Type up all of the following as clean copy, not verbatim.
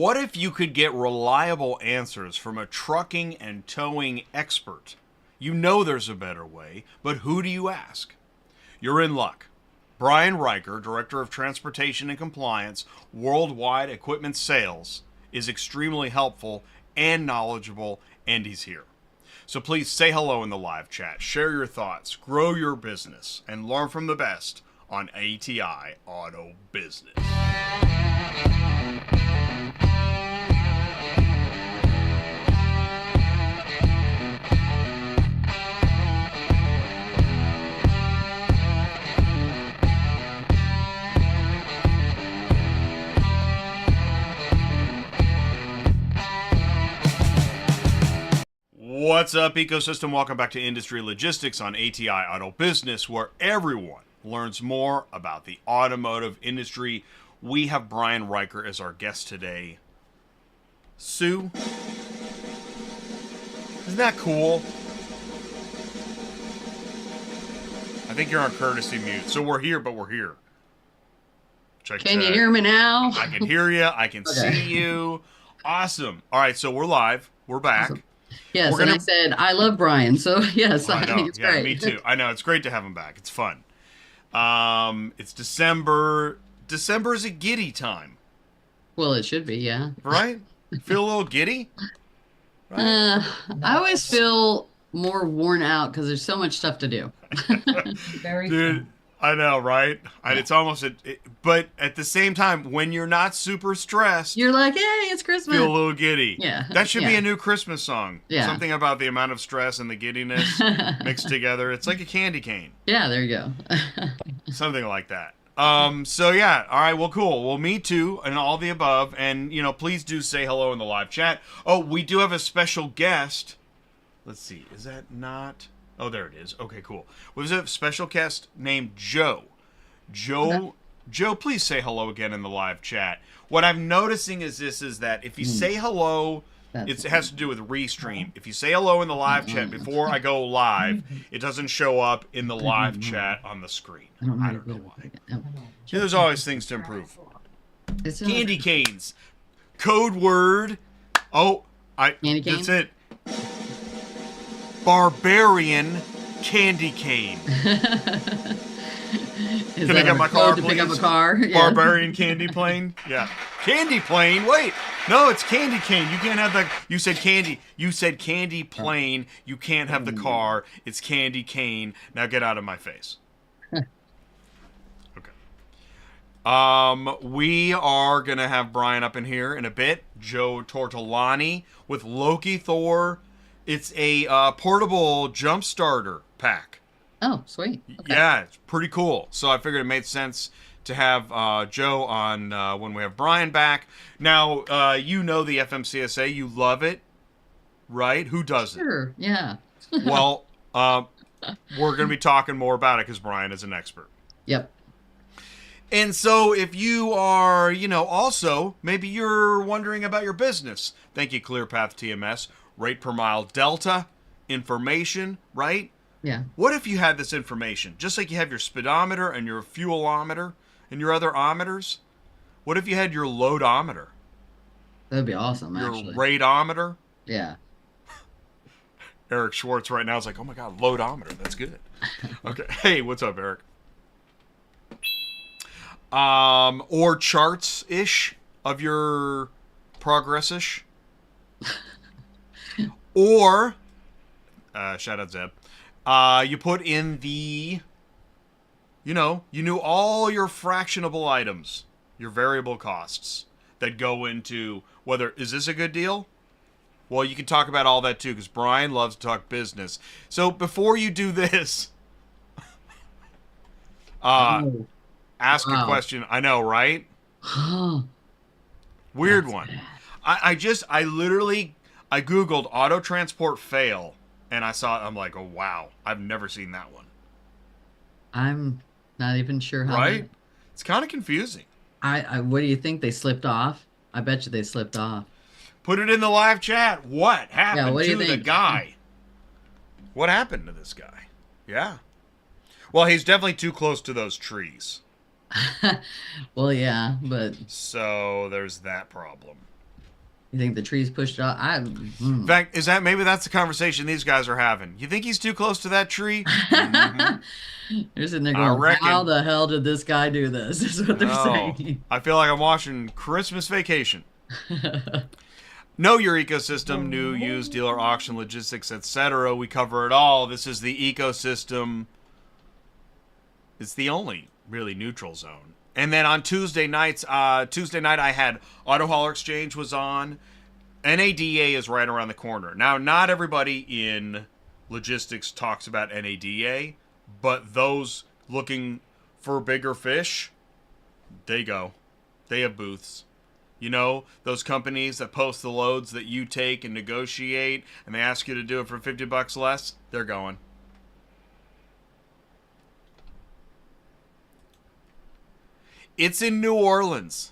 What if you could get reliable answers from a trucking and towing expert? You know there's a better way, but who do you ask? You're in luck. Brian Riker, Director of Transportation and Compliance, Worldwide Equipment Sales, is extremely helpful and knowledgeable, and he's here. So please say hello in the live chat, share your thoughts, grow your business, and learn from the best on ATI Auto Business. What's up, ecosystem? Welcome back to Industry Logistics on ATI Auto Business, where everyone learns more about the automotive industry. We have Brian Riker as our guest today. Sue, isn't that cool? I think you're on courtesy mute. So we're here, but we're here. Can you hear me now? I can hear you. I can see you. Awesome. All right, so we're live. We're back. Awesome. Yes, and I said, I love Brian, so yes, I think it's great. Me too. I know, it's great to have him back. It's fun. It's December. December is a giddy time. Well, it should be, yeah. Right? Feel a little giddy? Right? I always feel more worn out because there's so much stuff to do. Very Dude, I know, right? Yeah. It's almost, but at the same time, when you're not super stressed, you're like, hey, it's Christmas. Feel a little giddy. Yeah. That should be a new Christmas song. Yeah. Something about the amount of stress and the giddiness mixed together. It's like a candy cane. Yeah, there you go. Something like that. So yeah, all right, well, cool. Well, me too, and all the above. And, you know, please do say hello in the live chat. Oh, we do have a special guest. Let's see, is that not... Oh, there it is. Okay, cool. Was a special guest named Joe. Joe, please say hello again in the live chat. What I'm noticing is that if you say hello, it has to do with restream. If you say hello in the live chat before I go live, it doesn't show up in the live chat on the screen. I don't know why. There's always things to improve. Candy canes. Code word. Oh, Candy cane? That's it. Barbarian candy cane. Can I get my car, please? Pick up a car? Yeah. Barbarian candy plane? Yeah. Candy plane? Wait. No, it's candy cane. You can't have the... You said candy. You said candy plane. You can't have the car. It's candy cane. Now get out of my face. Okay. We are going to have Brian up in here in a bit. Joe Tortolani with Lokithor. It's a portable jump starter pack. Oh, sweet. Okay. Yeah, it's pretty cool. So I figured it made sense to have Joe on when we have Brian back. Now, you know the FMCSA. You love it, right? Who doesn't? Sure, yeah. Well, we're going to be talking more about it because Brian is an expert. Yep. And so if you are, you know, also, maybe you're wondering about your business. Thank you, ClearPath TMS. Rate per mile delta, information, right? Yeah. What if you had this information? Just like you have your speedometer and your fuelometer and your other ometers. What if you had your loadometer? That'd be awesome, your actually. rateometer? Yeah. Eric Schwartz right now is like, oh my God, loadometer. That's good. Okay. Hey, what's up, Eric? Or charts-ish of your progress-ish. Or, shout out Zeb, you put in the, you knew all your fractionable items, your variable costs that go into whether, is this a good deal? Well, you can talk about all that too, because Brian loves to talk business. So before you do this, ask a question. I know, right? Weird one. I literally... I Googled auto transport fail, and I saw it. I'm like, oh, wow. I've never seen that one. I'm not even sure how. Right? It's kind of confusing. What do you think? They slipped off? I bet you they slipped off. Put it in the live chat. What happened to the guy? What happened to this guy? Yeah. Well, he's definitely too close to those trees. Well, yeah, but... So, there's that problem. You think the trees pushed it off? In fact, maybe that's the conversation these guys are having. You think he's too close to that tree? Mm-hmm. They're sitting there I going, reckon. how the hell did this guy do this? Is what they're saying. I feel like I'm watching Christmas Vacation. Know your ecosystem, new, used, dealer, auction, logistics, etc. We cover it all. This is the ecosystem. It's the only really neutral zone. And then on Tuesday night I had Auto Hauler Exchange was on. NADA is right around the corner. Now, not everybody in logistics talks about NADA, but those looking for bigger fish, they go. They have booths. You know, those companies that post the loads that you take and negotiate, and they ask you to do it for $50 less, they're going. It's in New Orleans.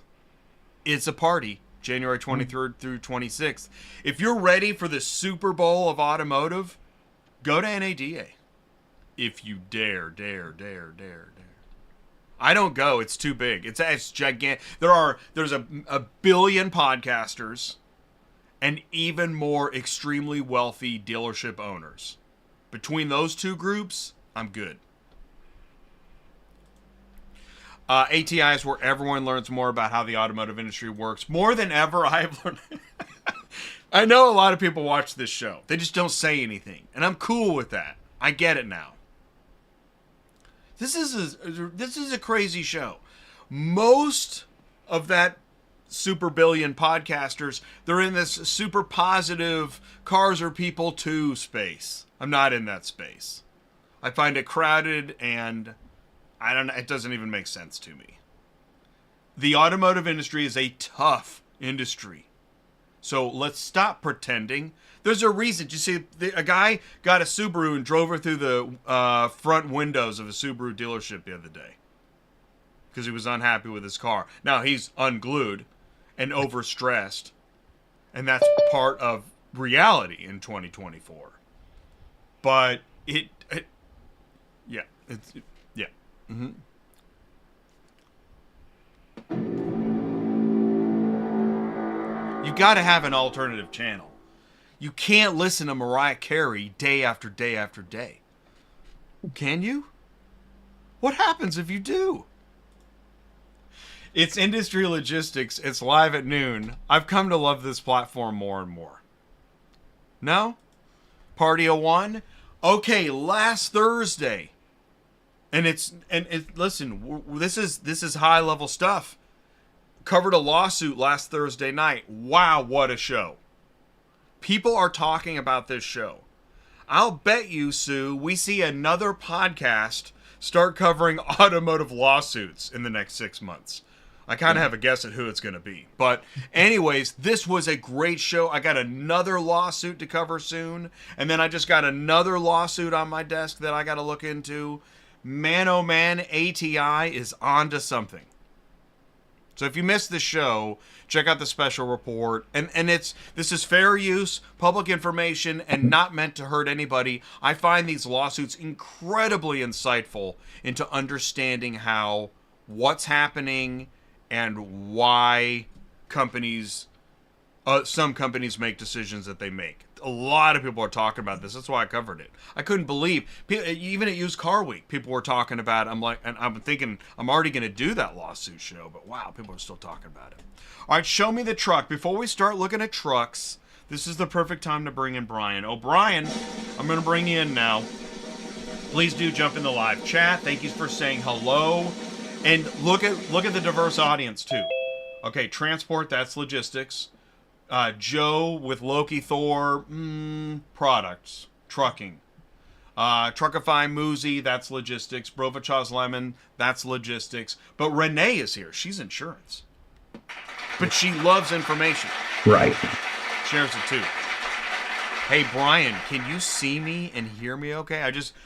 It's a party, January 23rd through 26th. If you're ready for the Super Bowl of automotive, go to NADA. If you dare. I don't go. It's too big. It's gigantic. There's a billion podcasters and even more extremely wealthy dealership owners. Between those two groups, I'm good. ATI is where everyone learns more about how the automotive industry works. More than ever, I have learned. I know a lot of people watch this show. They just don't say anything. And I'm cool with that. I get it now. This is a crazy show. Most of that super billion podcasters, they're in this super positive cars are people too space. I'm not in that space. I find it crowded and it doesn't even make sense to me. The automotive industry is a tough industry. So let's stop pretending. There's a reason. You see, a guy got a Subaru and drove her through the front windows of a Subaru dealership the other day because he was unhappy with his car. Now, he's unglued and overstressed, and that's part of reality in 2024. But yeah. Mm-hmm. You got to have an alternative channel. You can't listen to Mariah Carey day after day after day. Can you? What happens if you do? It's Industry Logistics. It's live at noon. I've come to love this platform more and more. No? Party of one? Okay, last Thursday. Listen, this is high level stuff. Covered a lawsuit last Thursday night. Wow, what a show. People are talking about this show. I'll bet you, Sue, we see another podcast start covering automotive lawsuits in the next 6 months. I kind of have a guess at who it's going to be. But anyways, this was a great show. I got another lawsuit to cover soon. And then I just got another lawsuit on my desk that I got to look into. Man, oh man, ATI is onto something. So if you missed the show, check out the special report. And this is fair use, public information, and not meant to hurt anybody. I find these lawsuits incredibly insightful into understanding what's happening and why some companies make decisions that they make. A lot of people are talking about this. That's why I covered it. I couldn't believe, even at Used Car Week, people were talking about it. I'm thinking, I'm already going to do that lawsuit show, but wow, people are still talking about it. All right, show me the truck. Before we start looking at trucks, this is the perfect time to bring in Brian. Oh, Brian, I'm going to bring you in now. Please do jump in the live chat. Thank you for saying hello. And look at the diverse audience, too. Okay, transport, that's logistics. Joe with Lokithor, products, trucking. Truckify Muzi, that's logistics. Brovachaz Lemon, that's logistics. But Renee is here. She's insurance. But she loves information. Right. Shares it too. Hey, Brian, can you see me and hear me okay?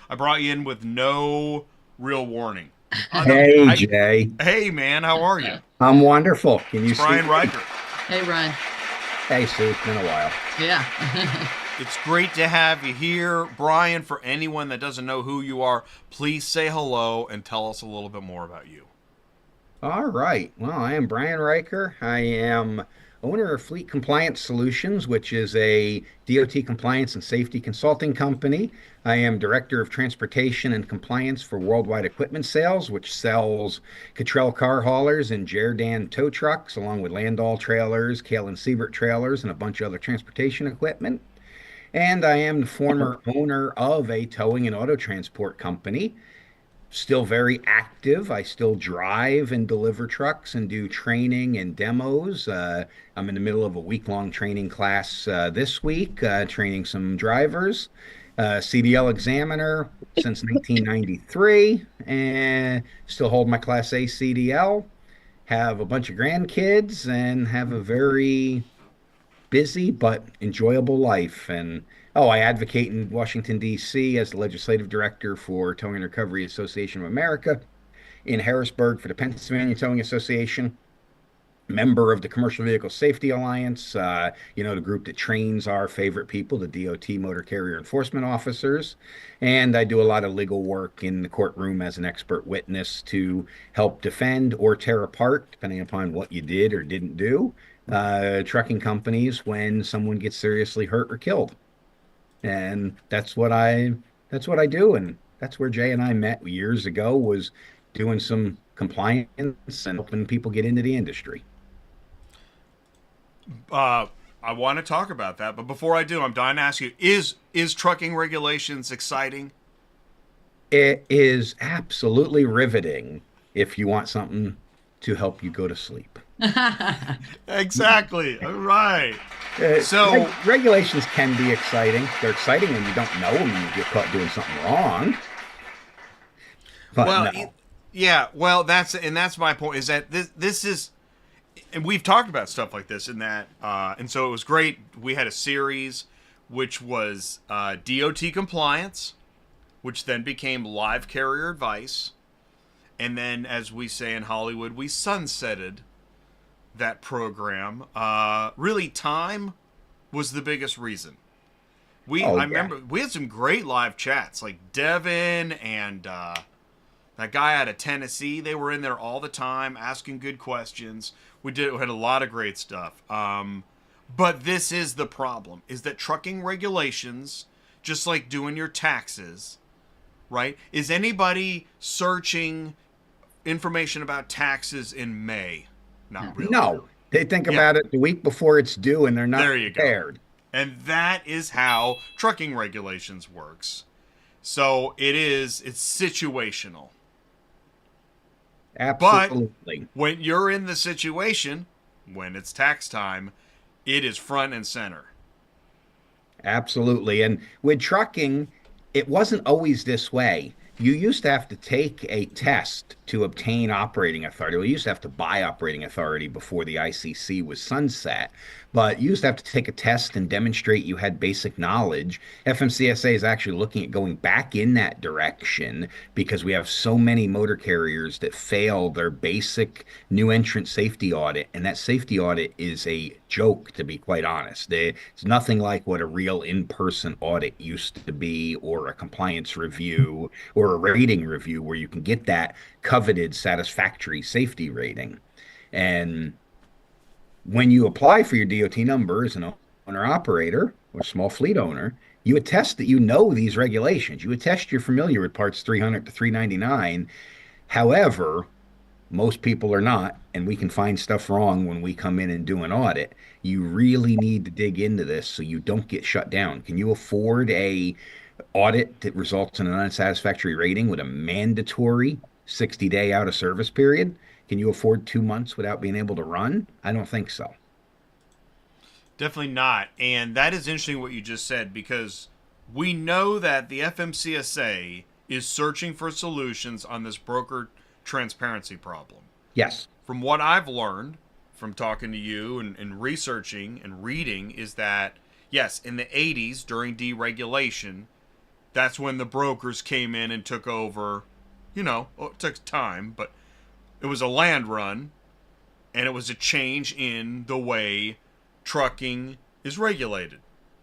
I brought you in with no real warning. Hey, Jay. Hey, man, how are you? I'm wonderful. Can you see Brian me? Riker. Hey, Brian. Hey, Sue. It's been a while. Yeah. It's great to have you here. Brian, for anyone that doesn't know who you are, please say hello and tell us a little bit more about you. All right. Well, I am Brian Riker. I am owner of Fleet Compliance Solutions, which is a DOT compliance and safety consulting company. I am director of transportation and compliance for Worldwide Equipment Sales, which sells Cottrell car haulers and Jerdan tow trucks, along with Landau trailers, Kale and Siebert trailers, and a bunch of other transportation equipment. And I am the former owner of a towing and auto transport company, still very active. I still drive and deliver trucks and do training and demos. I'm in the middle of a week-long training class this week, training some drivers. CDL examiner since 1993, and still hold my Class A CDL. Have a bunch of grandkids and have a very busy but enjoyable life. And oh, I advocate in Washington, D.C. as the legislative director for Towing and Recovery Association of America, in Harrisburg for the Pennsylvania Towing Association, member of the Commercial Vehicle Safety Alliance, the group that trains our favorite people, the DOT motor carrier enforcement officers. And I do a lot of legal work in the courtroom as an expert witness to help defend or tear apart, depending upon what you did or didn't do, trucking companies when someone gets seriously hurt or killed. And that's what I do. And that's where Jay and I met years ago, was doing some compliance and helping people get into the industry. I want to talk about that, but before I do, I'm dying to ask you: is trucking regulations exciting? It is absolutely riveting if you want something to help you go to sleep. Exactly. All right. So, Regulations can be exciting. They're exciting when you don't know them and you get caught doing something wrong. But well, no. yeah. Well, that's my point. Is that this is, and we've talked about stuff like this in that, and so it was great. We had a series which was DOT compliance, which then became live carrier advice, and then, as we say in Hollywood, we sunsetted that program. Really, time was the biggest reason. Oh I yeah. remember we had some great live chats, like Devin and that guy out of Tennessee. They were in there all the time asking good questions. We had a lot of great stuff. But this is the problem: is that trucking regulations, just like doing your taxes, right? Is anybody searching information about taxes in May? Not really. No. They think Yeah, about it the week before it's due and they're not there you go. prepared. And that is how trucking regulations works. So it's situational. But Absolutely. when you're in the situation, when it's tax time, it is front and center. Absolutely. And with trucking, it wasn't always this way. You used to have to take a test to obtain operating authority. Well, you used to have to buy operating authority before the ICC was sunset, but you used to have to take a test and demonstrate you had basic knowledge. FMCSA is actually looking at going back in that direction because we have so many motor carriers that fail their basic new entrant safety audit. And that safety audit is a joke, to be quite honest. It's nothing like what a real in-person audit used to be, or a compliance review, or a rating review where you can get that coveted satisfactory safety rating. And when you apply for your DOT number as an owner operator or small fleet owner, you attest that you know these regulations. You attest you're familiar with parts 300 to 399. However, most people are not, and we can find stuff wrong when we come in and do an audit. You really need to dig into this so you don't get shut down. Can you afford a audit that results in an unsatisfactory rating with a mandatory 60-day out of service period? Can you afford 2 months without being able to run? I don't think so. Definitely not. And that is interesting what you just said, because we know that the FMCSA is searching for solutions on this broker transparency problem. Yes. From what I've learned from talking to you and researching and reading, is that, yes, in the 80s during deregulation, that's when the brokers came in and took over. It took time, but it was a land run, and it was a change in the way trucking is regulated.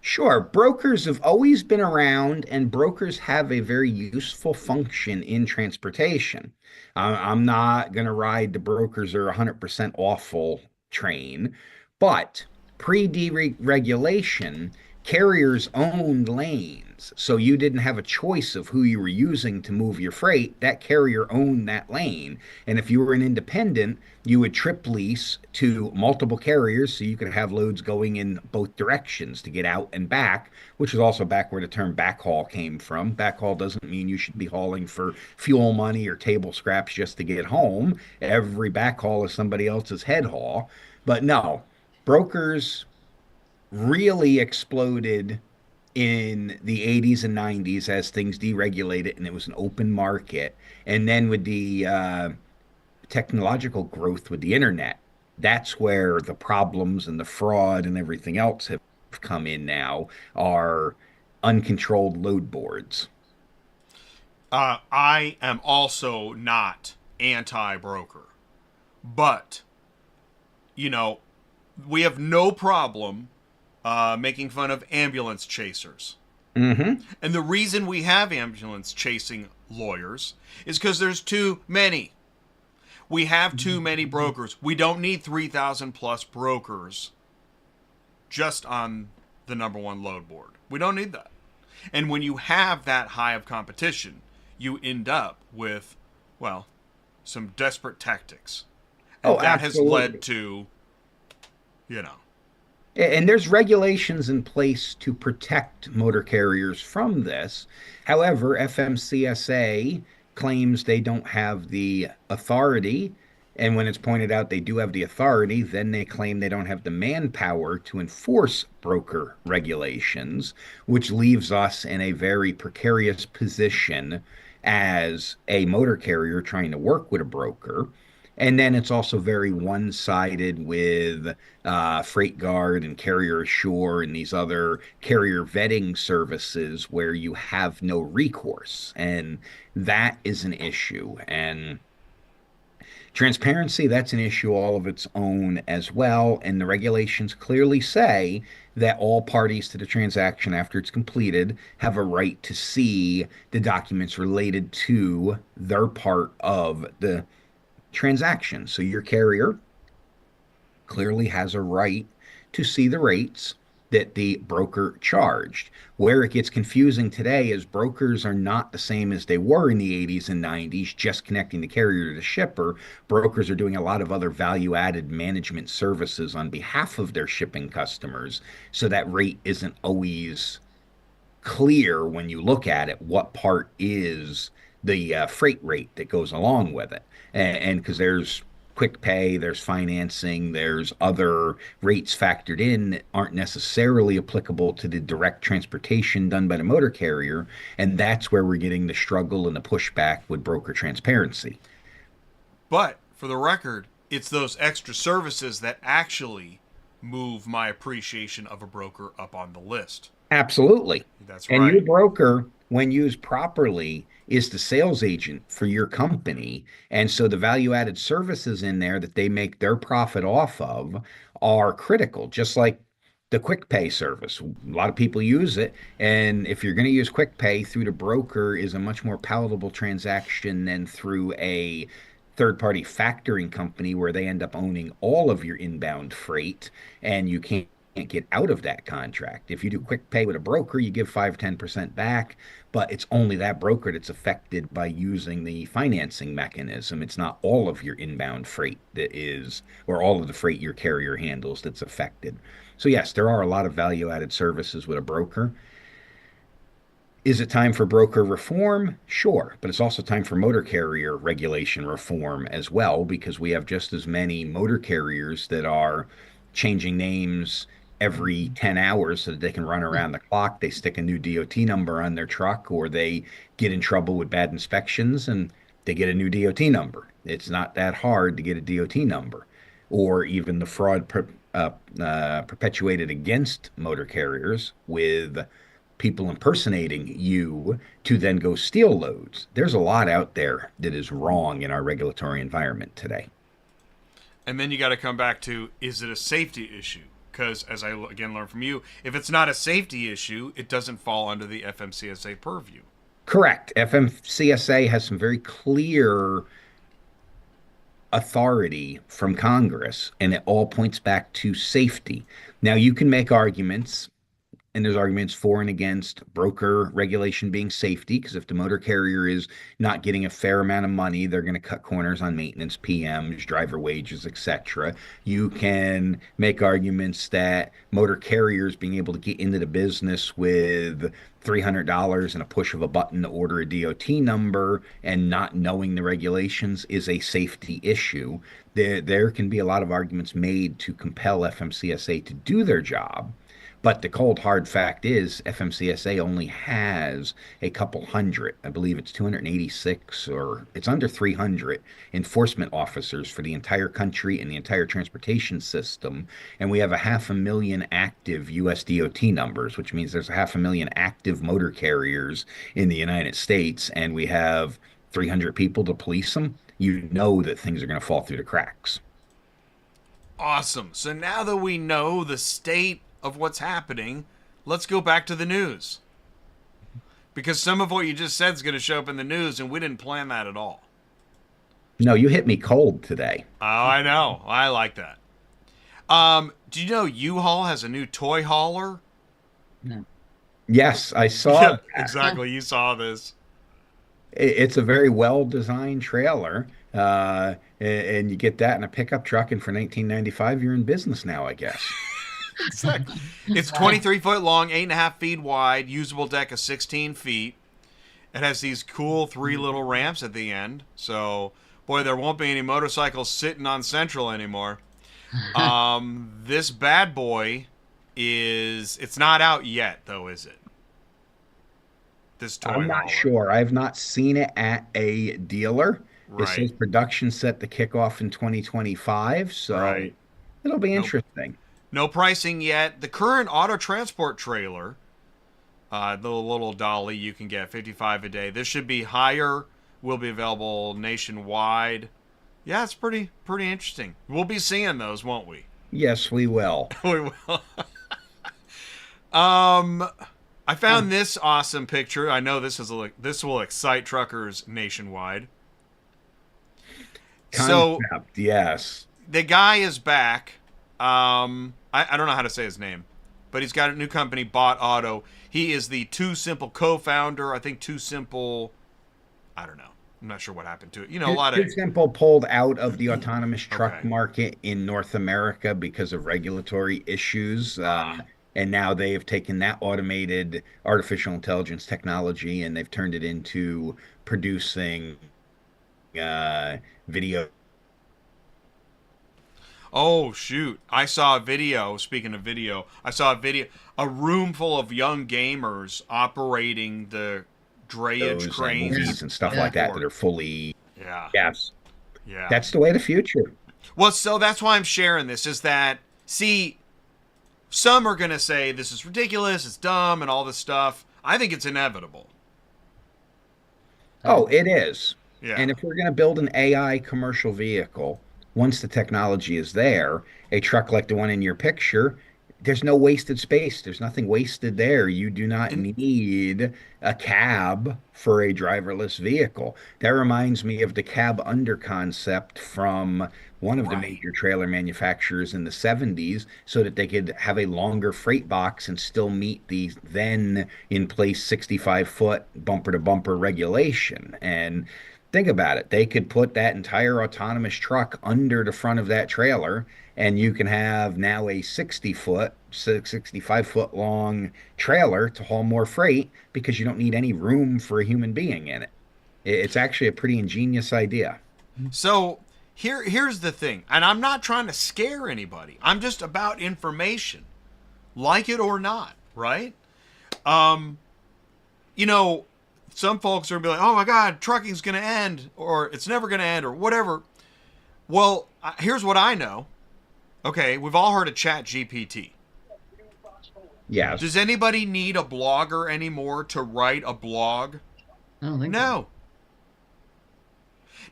Sure, brokers have always been around, and brokers have a very useful function in transportation. I'm not going to ride the brokers are 100% awful train, but pre-deregulation, carriers owned lanes. So you didn't have a choice of who you were using to move your freight. That carrier owned that lane. And if you were an independent, you would trip lease to multiple carriers so you could have loads going in both directions to get out and back, which is also back where the term backhaul came from. Backhaul doesn't mean you should be hauling for fuel money or table scraps just to get home. Every backhaul is somebody else's head haul. But no, brokers really exploded in the 80s and 90s as things deregulated and it was an open market. And then with the technological growth with the internet, that's where the problems and the fraud and everything else have come in now are uncontrolled load boards. I am also not anti-broker, but you know, we have no problem making fun of ambulance chasers. Mm-hmm. And the reason we have ambulance chasing lawyers is because there's too many. We have too many brokers. We don't need 3,000 plus brokers just on the number one load board. We don't need that. And when you have that high of competition, you end up with, well, some desperate tactics. And Oh, that has absolutely. led to, you know, And there's regulations in place to protect motor carriers from this. However, FMCSA claims they don't have the authority. And when it's pointed out they do have the authority, then they claim they don't have the manpower to enforce broker regulations, which leaves us in a very precarious position as a motor carrier trying to work with a broker. And then it's also very one-sided with Freight Guard and Carrier Assure and these other carrier vetting services where you have no recourse. And that is an issue. And transparency, that's an issue all of its own as well. And the regulations clearly say that all parties to the transaction after it's completed have a right to see the documents related to their part of the transaction. So your carrier clearly has a right to see the rates that the broker charged. Where it gets confusing today is brokers are not the same as they were in the 80s and 90s, just connecting the carrier to the shipper. Brokers are doing a lot of other value added management services on behalf of their shipping customers. So that rate isn't always clear when you look at it what part is the freight rate that goes along with it. And because there's quick pay, there's financing, there's other rates factored in that aren't necessarily applicable to the direct transportation done by the motor carrier. And that's where we're getting the struggle and the pushback with broker transparency. but for the record, it's those extra services that actually move my appreciation of a broker up on the list. Absolutely. That's And your right. broker, when used properly, is the sales agent for your company. And so the value added services in there that they make their profit off of are critical, just like the quick pay service. A lot of people use it. And if you're going to use quick pay through the broker is a much more palatable transaction than through a third party factoring company where they end up owning all of your inbound freight and you can't get out of that contract. If you do quick pay with a broker, you give 5-10% back, but it's only that broker that's affected by using the financing mechanism. It's not all of your inbound freight that is, or all of the freight your carrier handles that's affected. So, yes, there are a lot of value added services with a broker. Is it time for broker reform? Sure, but it's also time for motor carrier regulation reform as well, because we have just as many motor carriers that are changing names every 10 hours so that they can run around the clock. They stick a new DOT number on their truck, or they get in trouble with bad inspections and they get a new DOT number. It's not that hard to get a DOT number, or even the fraud perpetuated against motor carriers with people impersonating you to then go steal loads. There's a lot out there that is wrong in our regulatory environment today. And then you got to come back to, is it a safety issue? because, as I again learned from you, if it's not a safety issue, it doesn't fall under the FMCSA purview. Correct. FMCSA has some very clear authority from Congress, and it all points back to safety. Now, you can make arguments, and there's arguments for and against broker regulation being safety, because if the motor carrier is not getting a fair amount of money, they're going to cut corners on maintenance, PMs, driver wages, etc. You can make arguments that motor carriers being able to get into the business with $300 and a push of a button to order a DOT number and not knowing the regulations is a safety issue. There can be a lot of arguments made to compel FMCSA to do their job. But the cold hard fact is FMCSA only has a couple hundred, I believe it's 286 or it's under 300 enforcement officers for the entire country and the entire transportation system. And we have a 500,000 active US DOT numbers, which means there's a 500,000 active motor carriers in the United States, and we have 300 people to police them. You know that things are going to fall through the cracks. Awesome. So now that we know the state of what's happening, let's go back to the news. Because some of what you just said is going to show up in the news, and we didn't plan that at all. No, you hit me cold today. Oh, I know. I like that. Do you know U-Haul has a new toy hauler? No. Yes, I saw Yeah, that. exactly. You saw this. It's a very well-designed trailer, and you get that in a pickup truck, and for 1995, you're in business now, I guess. Exactly. It's 23 foot long, 8.5 feet wide, usable deck of 16 feet. It has these cool 3 little ramps at the end. So, boy, there won't be any motorcycles sitting on Central anymore. This bad boy it's not out yet, though, is it? This toy I'm not hauler. sure. I've not seen it at a dealer. It says Right. production set to kick off in 2025, so Right. it'll be Nope. interesting. No pricing yet. The current auto transport trailer, the little dolly you can get 55 a day. This should be higher. Will be available nationwide. Yeah, it's pretty interesting. We'll be seeing those, won't we? Yes, we will. We will. I found this awesome picture. I know this will excite truckers nationwide. So Concept, yes. the guy is back. I don't know how to say his name, but he's got a new company, Bot Auto. He is the Too Simple co-founder. I think Too Simple, I don't know. I'm not sure what happened to it. You know, a lot of Too Simple pulled out of the autonomous truck Okay. market in North America because of regulatory issues. And now they have taken that automated artificial intelligence technology and they've turned it into producing video. Oh shoot! I saw a video. Speaking of video, I saw a video. A room full of young gamers operating the drayage And cranes and stuff like that are fully, Yeah, yes, yeah. that's the way of the future. Well, so that's why I'm sharing this. Is that see? Some are gonna say this is ridiculous, it's dumb, and all this stuff. I think it's inevitable. Oh, it is. Yeah. And if we're going to build an AI commercial vehicle, once the technology is there, a truck like the one in your picture, there's no wasted space. There's nothing wasted there. You do not And- need a cab for a driverless vehicle. That reminds me of the cab under concept from one of the Right. major trailer manufacturers in the 70s so that they could have a longer freight box and still meet the then in place 65-foot bumper to bumper regulation. And think about it. They could put that entire autonomous truck under the front of that trailer, and you can have now a 65-foot long trailer to haul more freight because you don't need any room for a human being in it. It's actually a pretty ingenious idea. So here's the thing, and I'm not trying to scare anybody. I'm just about information, like it or not, right? You know, some folks are gonna be like, "Oh my God, trucking's gonna end, or it's never gonna end, or whatever." Well, here's what I know. Okay, we've all heard of Chat GPT. Yes. Does anybody need a blogger anymore to write a blog? I don't think so. No.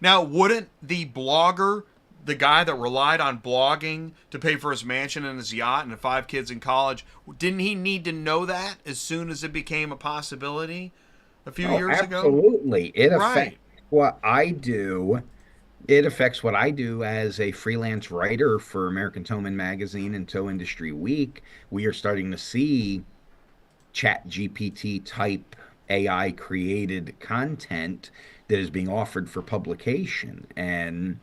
Now, wouldn't the blogger the guy that relied on blogging to pay for his mansion and his yacht and 5 kids in college, didn't he need to know that as soon as it became a possibility a few Oh, years ago? absolutely. It affects Right. what I do. It affects what I do as a freelance writer for American Towman Magazine and Tow Industry Week. We are starting to see chat GPT type AI created content that is being offered for publication. And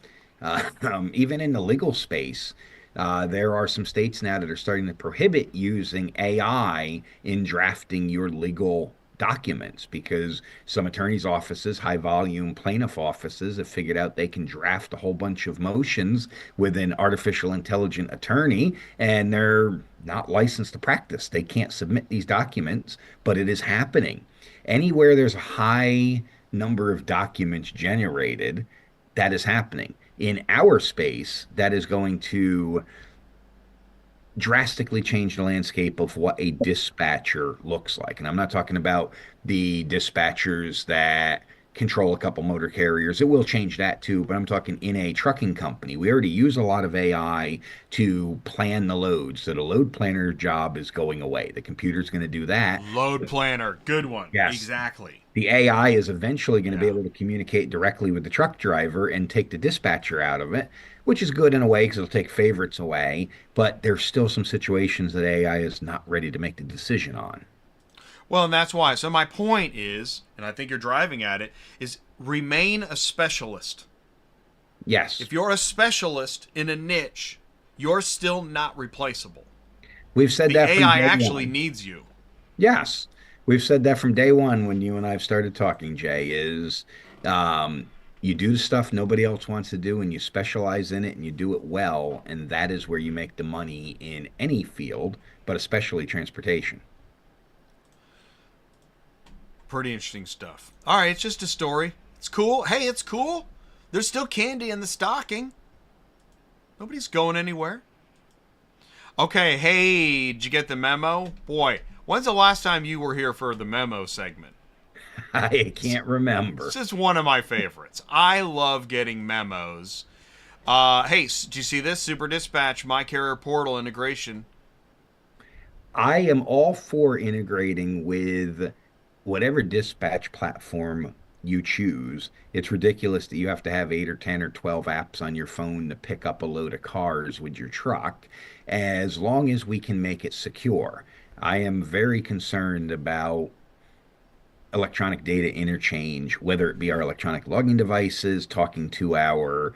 even in the legal space, there are some states now that are starting to prohibit using AI in drafting your legal documents because some attorneys' offices, high volume plaintiff offices, have figured out they can draft a whole bunch of motions with an artificial intelligent attorney, and they're not licensed to practice. They can't submit these documents, but it is happening. Anywhere there's a high number of documents generated, that is happening. In our space, that is going to drastically change the landscape of what a dispatcher looks like. And I'm not talking about the dispatchers that control a couple motor carriers. It will change that too, but I'm talking in a trucking company. We already use a lot of AI to plan the loads. So the load planner job is going away. The computer's going to do that. Load planner. Good one. Yes. Exactly. The AI is eventually going to be Yeah. able to communicate directly with the truck driver and take the dispatcher out of it, which is good in a way because it'll take favorites away. But there's still some situations that AI is not ready to make the decision on. Well, and that's why. So my point is, and I think you're driving at it, is remain a specialist. Yes, If you're a specialist in a niche, you're still not replaceable. we've said The that from AI day actually one. needs you. Yes, we've said that from day one when you and I have started talking, Jay, is you do the stuff nobody else wants to do and you specialize in it and you do it well. And that is where you make the money in any field, but especially transportation. Pretty interesting stuff. All right, it's just a story. It's cool. Hey, it's cool. There's still candy in the stocking. Nobody's going anywhere. Okay, hey, did you get the memo? Boy, when's the last time you were here for the memo segment? I can't remember. This is one of my favorites. I love getting memos. Hey, do you see this? Super Dispatch, My Carrier Portal integration. I am all for integrating with whatever dispatch platform you choose. It's ridiculous that you have to have 8 or 10 or 12 apps on your phone to pick up a load of cars with your truck, as long as we can make it secure. I am very concerned about electronic data interchange, whether it be our electronic logging devices, talking to our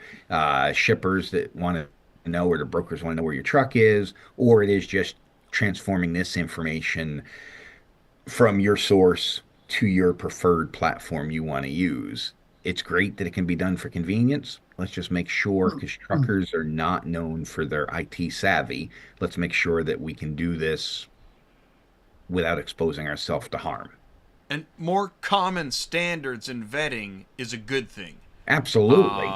shippers that want to know, or the brokers want to know where your truck is, or it is just transforming this information from your source to your preferred platform you want to use. It's great that it can be done for convenience. Let's just make sure, because truckers are not known for their IT savvy, let's make sure that we can do this without exposing ourselves to harm. And more common standards in vetting is a good thing. Absolutely.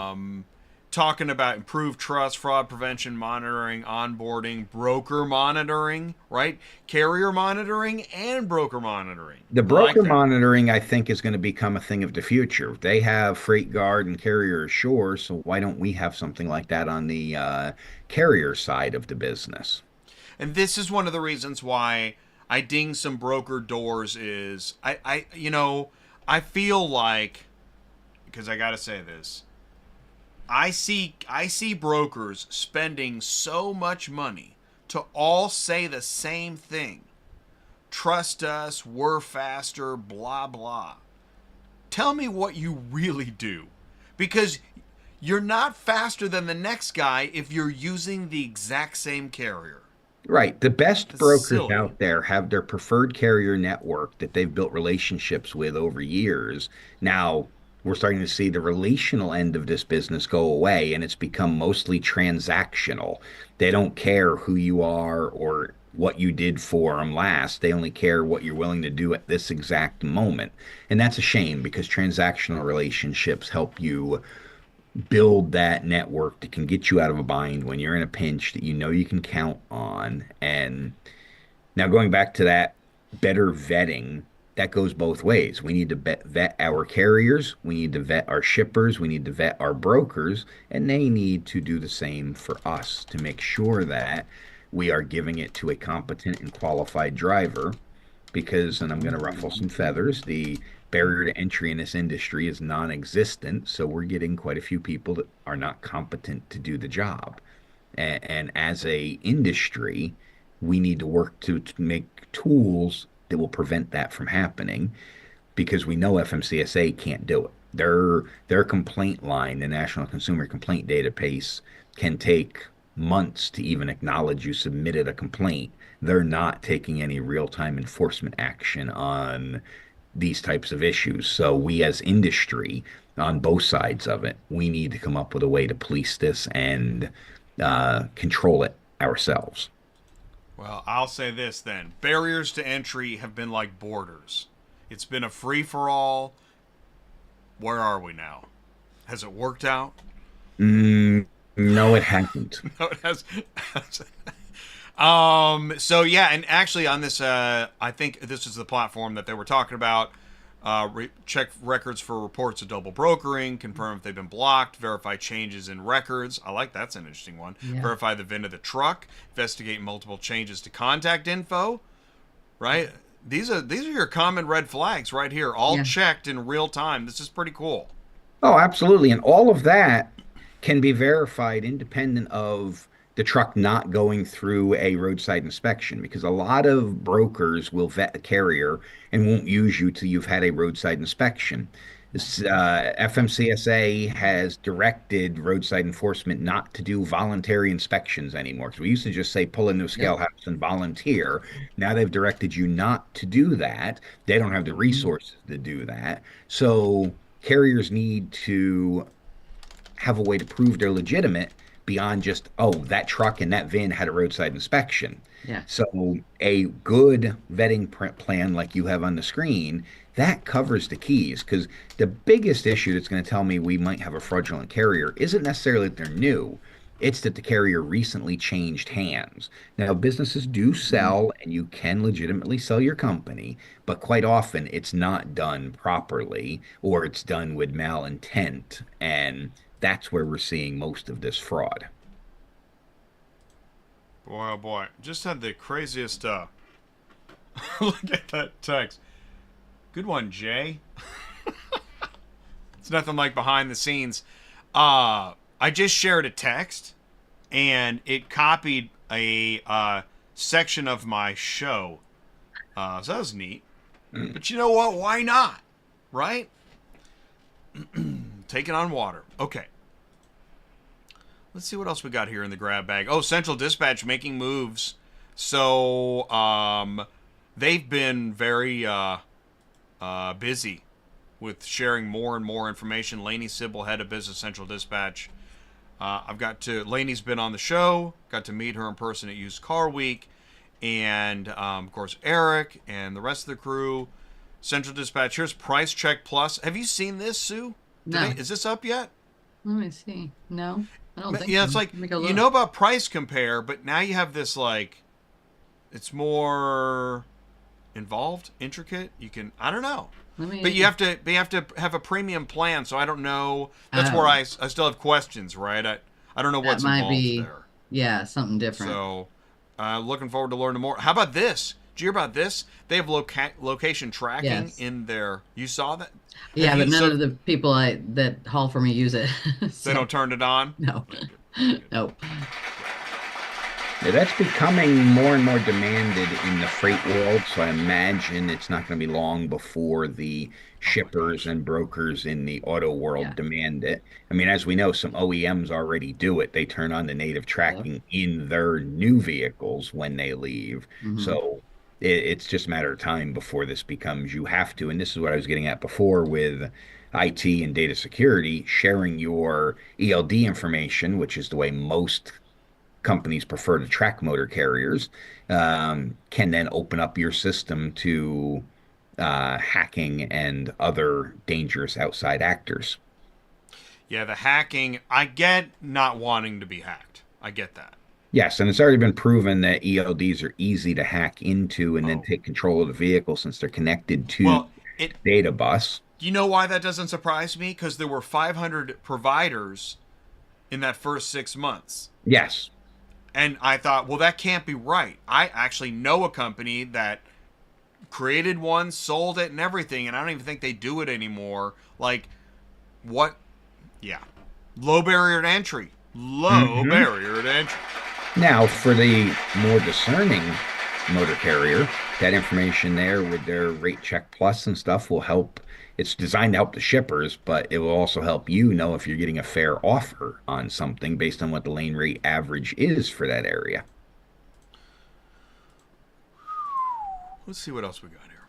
Talking about improved trust, fraud prevention, monitoring, onboarding, broker monitoring, right? Carrier monitoring and broker monitoring. The I like broker that. monitoring, I think, is going to become a thing of the future. They have Freight Guard and Carrier Assure, so why don't we have something like that on the carrier side of the business? And this is one of the reasons why I ding some broker doors is I feel like, because I got to say this, I see brokers spending so much money to all say the same thing. Trust us, we're faster, blah blah. Tell me what you really do. Because you're not faster than the next guy if you're using the exact same carrier. Right. The best That's brokers silly. out there have their preferred carrier network that they've built relationships with over years. Now, we're starting to see the relational end of this business go away, and it's become mostly transactional. They don't care who you are or what you did for them last. They only care what you're willing to do at this exact moment. And that's a shame because transactional relationships help you build that network that can get you out of a bind when you're in a pinch that you know you can count on. And now going back to that better vetting, that goes both ways. We need to vet our carriers, we need to vet our shippers, we need to vet our brokers, and they need to do the same for us to make sure that we are giving it to a competent and qualified driver. Because, and I'm going to ruffle some feathers, the barrier to entry in this industry is non-existent. So we're getting quite a few people that are not competent to do the job. And as a industry, we need to work to make tools that will prevent that from happening because we know FMCSA can't do it. Their complaint line, the National Consumer Complaint Database, can take months to even acknowledge you submitted a complaint. They're not taking any real-time enforcement action on these types of issues. So we as industry, on both sides of it, we need to come up with a way to police this and control it ourselves. Well, I'll say this then. Barriers to entry have been like borders. It's been a free-for-all. Where are we now? Has it worked out? No, it hasn't. No, it has. So yeah, and actually on this, I think this is the platform that they were talking about. Check records for reports of double brokering, confirm if they've been blocked, verify changes in records. I like that's an interesting one. Yeah. Verify the VIN of the truck, investigate multiple changes to contact info. Right? These are your common red flags right here, all checked in real time. This is pretty cool. Oh, absolutely. And all of that can be verified independent of the truck not going through a roadside inspection because a lot of brokers will vet a carrier and won't use you till you've had a roadside inspection. This, FMCSA has directed roadside enforcement not to do voluntary inspections anymore. Because we used to just say pull into a scale house and volunteer. Now they've directed you not to do that. They don't have the resources to do that. So carriers need to have a way to prove they're legitimate beyond just, oh, that truck and that VIN had a roadside inspection. Yeah. So a good vetting plan like you have on the screen, that covers the keys because the biggest issue that's going to tell me we might have a fraudulent carrier isn't necessarily that they're new. It's that the carrier recently changed hands. Now, businesses do sell and you can legitimately sell your company, but quite often it's not done properly or it's done with malintent. And that's where we're seeing most of this fraud. Boy, oh boy. Just had the craziest, look at that text. Good one, Jay. It's nothing like behind the scenes. I just shared a text, and it copied a section of my show. So that was neat. But you know what? Why not? Right? Taking on water. Okay. Let's see what else we got here in the grab bag. Oh, Central Dispatch making moves. So, they've been very busy with sharing more and more information. Lainey Sybil, head of Business Central Dispatch. Lainey's been on the show. Got to meet her in person at Used Car Week. And, of course, Eric and the rest of the crew. Central Dispatch. Here's Price Check Plus. Have you seen this, Sue? No. Is this up yet? Let me see. No, I don't think Yeah, so. it's like, Let me go you look. know about Price Compare, but now you have this, like, it's more involved, intricate. You can, I don't know. But you have to have a premium plan, so I don't know. That's where I still have questions, right? I don't know what's involved there. Yeah, something different. So, looking forward to learning more. How about this? Did you hear about this? They have location tracking in their. You saw that? Yeah, but none of the people that haul for me use it. So, they don't turn it on? No. Nope. Yeah, that's becoming more and more demanded in the freight world, so I imagine it's not going to be long before the shippers and brokers in the auto world demand it. I mean, as we know, some OEMs already do it. They turn on the native tracking in their new vehicles when they leave. So it's just a matter of time before this becomes you have to. And this is what I was getting at before with IT and data security, sharing your ELD information, which is the way most companies prefer to track motor carriers, can then open up your system to hacking and other dangerous outside actors. Yeah, the hacking, I get not wanting to be hacked. I get that. Yes, and it's already been proven that ELDs are easy to hack into and then Oh, take control of the vehicle since they're connected to well, it. data bus. You know why that doesn't surprise me? Because there were 500 providers in that first 6 months. Yes. And I thought, well, that can't be right. I actually know a company that created one, sold it, and everything, and I don't even think they do it anymore. Like, what? Yeah. Low barrier to entry. Low Hmm. barrier to entry. Now, for the more discerning motor carrier, that information there with their rate check plus and stuff will help. It's designed to help the shippers, but it will also help you know if you're getting a fair offer on something based on what the lane rate average is for that area. Let's see what else we got here.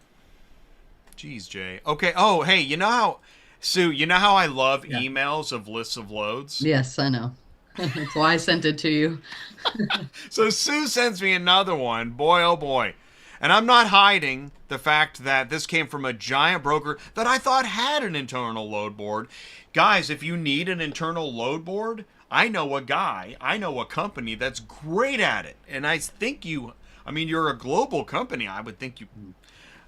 Jeez, Jay. Okay. Oh, hey, you know how, Sue, you know how I love Yeah. emails of lists of loads? Yes, I know. That's why I sent it to you. So Sue sends me another one. Boy, oh boy. And I'm not hiding the fact that this came from a giant broker that I thought had an internal load board. Guys, if you need an internal load board, I know a guy, I know a company that's great at it. And I think you, I mean, you're a global company. I would think you.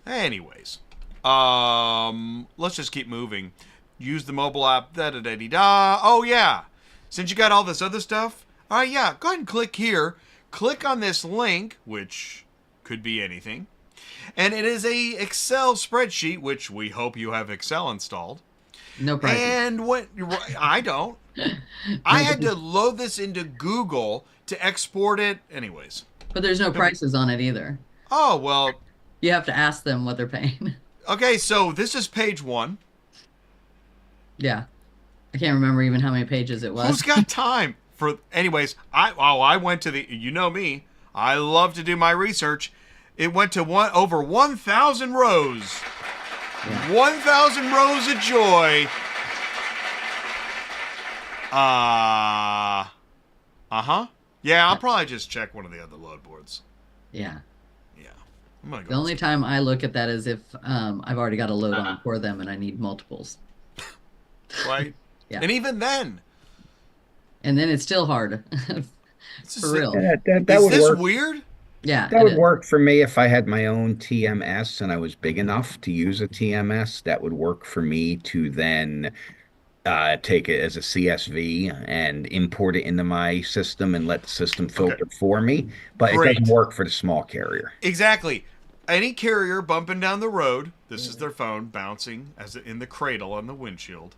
Anyways, let's just keep moving. Use the mobile app. Da da da da da. Oh yeah. Since you got all this other stuff, all right, yeah. Go ahead and click here. Click on this link, which could be anything, and it is a Excel spreadsheet, which we hope you have Excel installed. No prices. And what I don't, I had to load this into Google to export it. Anyways, But there's no prices on it either. oh well. You have to ask them what they're paying. Okay, so this is page one. Yeah. I can't remember even how many pages it was. Who's got time for? Anyways, I went to the. You know me. I love to do my research. It went to over 1,000 rows. Yeah. 1,000 rows of joy. Uh-huh. Yeah, I'll probably just check one of the other load boards. Yeah. Yeah. I'm gonna The go. only time I look at that is if I've already got a load on for them and I need multiples. Right? Yeah. And even then, And then it's still hard. it's For real. That is would this work. weird? Yeah. That it would is. work for me if I had my own TMS and I was big enough to use a TMS. That would work for me to then take it as a CSV and import it into my system and let the system Okay. filter for me. But it doesn't Great. work for the small carrier. Exactly. Any carrier bumping down the road, this is their phone bouncing as in the cradle on the windshield.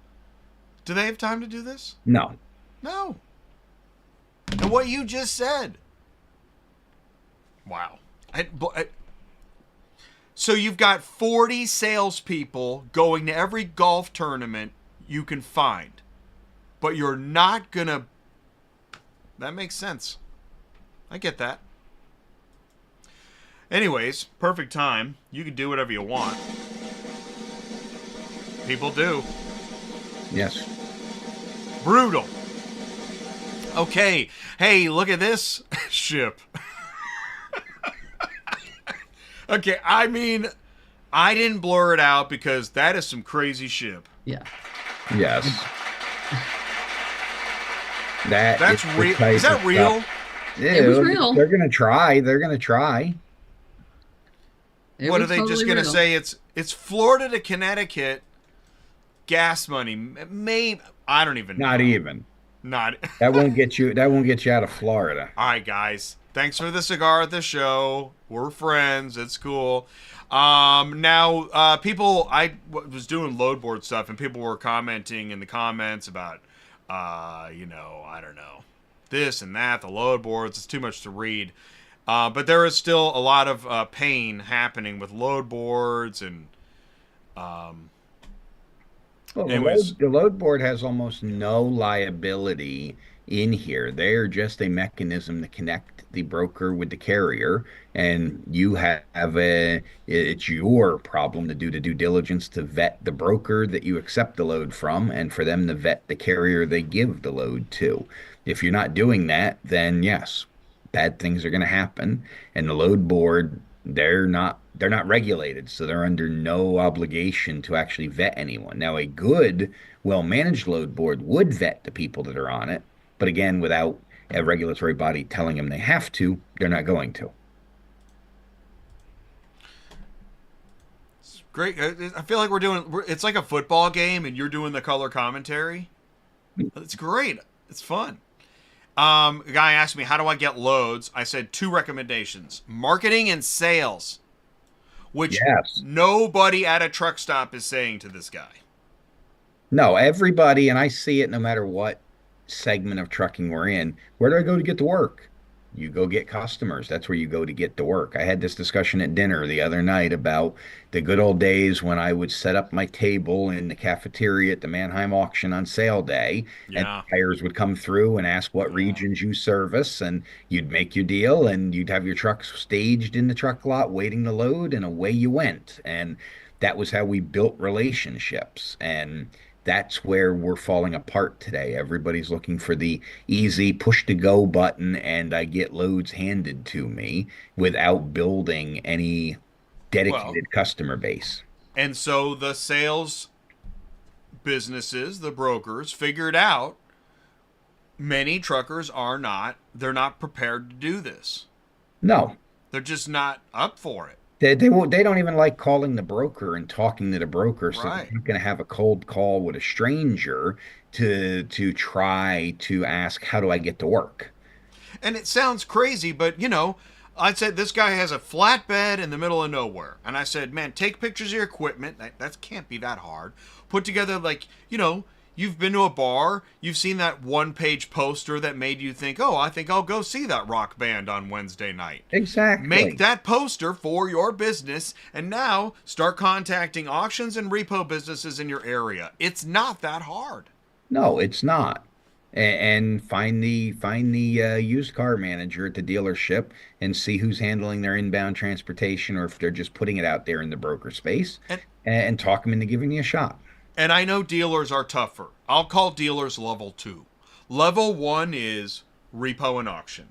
Do they have time to do this? No. No. And what you just said. Wow. So you've got 40 salespeople going to every golf tournament you can find, but you're not gonna. That makes sense. I get that. Anyways, perfect time. You can do whatever you want. People do. Yes. Brutal. Okay. Hey, look at this ship. Okay, I mean, I didn't blur it out because that is some crazy ship. Yeah. Yes. That That's is the real. type Is that of real? stuff. Yeah, It was real. They're gonna try. They're gonna try. It What are was they just totally gonna real. say? It's Florida to Connecticut gas money. Maybe I don't even Not know. even. Not. That won't get you. That won't get you out of Florida. All right, guys. Thanks for the cigar at the show. We're friends. It's cool. Now, people, was doing load board stuff, and people were commenting in the comments about, I don't know, this and that, the load boards. It's too much to read. But there is still a lot of pain happening with load boards and. Well, Anyways. the load board has almost no liability in here. They're just a mechanism to connect the broker with the carrier, and you have it's your problem to do the due diligence to vet the broker that you accept the load from, and for them to vet the carrier they give the load to. If you're not doing that, then yes, bad things are going to happen. And the load board, they're not regulated, so they're under no obligation to actually vet anyone. Now, a good, well-managed load board would vet the people that are on it, but again, without a regulatory body telling them they have to, they're not going to. It's great. I feel like it's like a football game and you're doing the color commentary. It's great. It's fun. A guy asked me, how do I get loads? I said two recommendations: marketing and sales, which Yes. nobody at a truck stop is saying to this guy. No, everybody, and I see it no matter what segment of trucking we're in. Where do I go to get to work? You go get customers. That's where you go to get to work. I had this discussion at dinner the other night about the good old days when I would set up my table in the cafeteria at the Manheim auction on sale day, and Yeah. buyers would come through and ask what regions you service, and you'd make your deal, and you'd have your trucks staged in the truck lot waiting to load, and away you went. And that was how we built relationships. And that's where we're falling apart today. Everybody's looking for the easy push to go button, and I get loads handed to me without building any Well, dedicated customer base. and so the sales businesses, the brokers, figured out many truckers they're not prepared to do this. No, They're just not up for it. they won't, they don't even like calling the broker and talking to the broker, so they're Right. not going to have a cold call with a stranger to try to ask, how do I get to work? And it sounds crazy, but I said this guy has a flatbed in the middle of nowhere. And I said, man, take pictures of your equipment. That can't be that hard. Put together, like, you've been to a bar, you've seen that one-page poster that made you think, oh, I think I'll go see that rock band on Wednesday night. Make Exactly. that poster for your business, and now start contacting auctions and repo businesses in your area. It's not that hard. No, it's not. And find the used car manager at the dealership and see who's handling their inbound transportation, or if they're just putting it out there in the broker space, And and talk them into giving you a shot. And I know dealers are tougher. I'll call dealers level 2. Level 1 is repo and auction.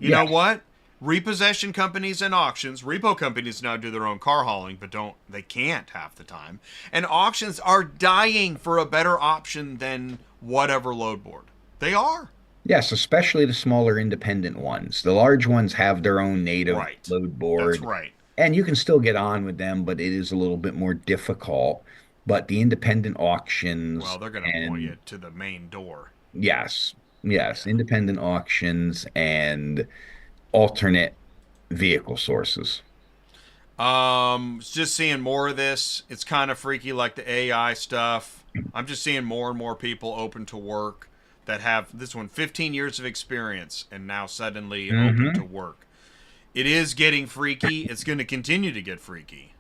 You know Yes. what? Repossession companies and auctions, repo companies now do their own car hauling, but they can't half the time. And auctions are dying for a better option than whatever load board. They are. Yes, especially the smaller independent ones. The large ones have their own native Right. load That's board, right. and you can still get on with them, but it is a little bit more difficult. But the independent auctions Well, they're going to point and you to the main door. yes, yes, Yeah. independent auctions and alternate vehicle sources. Just seeing more of this. It's kind of freaky, like the AI stuff. I'm just seeing more and more people open to work that have this one 15 years of experience and now suddenly open to Hmm. work. It is getting freaky. It's going to continue to get freaky.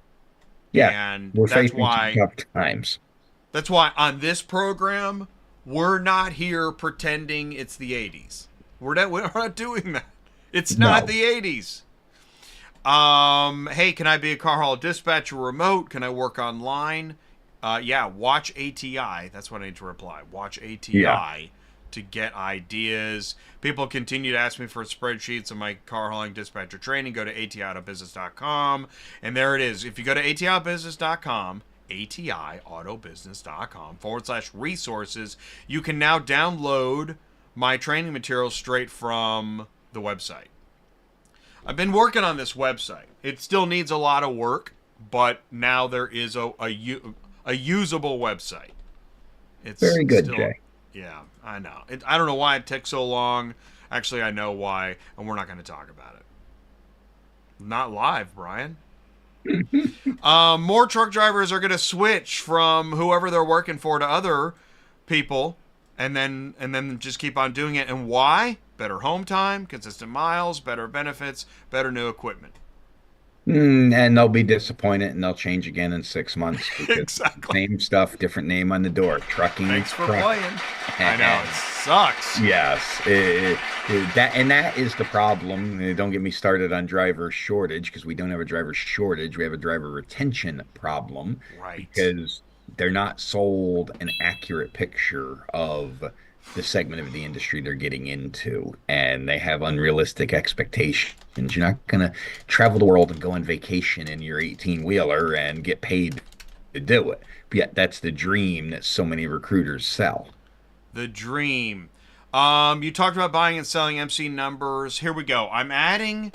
Yeah, And we're facing some tough times. that's why on this program, we're not here pretending it's the 80s. We're not doing that. It's not No. the 80s. Hey, can I be a car haul dispatcher remote? Can I work online? Yeah, watch ATI. That's what I need to reply. Watch ATI Yeah. to get ideas. People continue to ask me for spreadsheets of my car hauling dispatcher training. Go to atiautobusiness.com. And there it is. If you go to atiautobusiness.com, atiautobusiness.com/resources, you can now download my training materials straight from the website. I've been working on this website. It still needs a lot of work, but now there is a usable website. It's Very good, still, Jay. yeah, I know. I don't know why it took so long. Actually, I know why, and we're not going to talk about it. Not live, Brian. More truck drivers are going to switch from whoever they're working for to other people, and then just keep on doing it. And why? Better home time, consistent miles, better benefits, better new equipment. And they'll be disappointed, and they'll change again in 6 months because Exactly. same stuff, different name on the door. Trucking, Thanks for truck. playing. I know it sucks. Yes, that is the problem. Don't get me started on driver shortage, because we don't have a driver shortage. We have a driver retention problem Right. because they're not sold an accurate picture of the segment of the industry they're getting into, and they have unrealistic expectations. You're not going to travel the world and go on vacation in your 18 wheeler and get paid to do it. But yet that's the dream that so many recruiters sell. The dream. You talked about buying and selling MC numbers. Here we go. I'm adding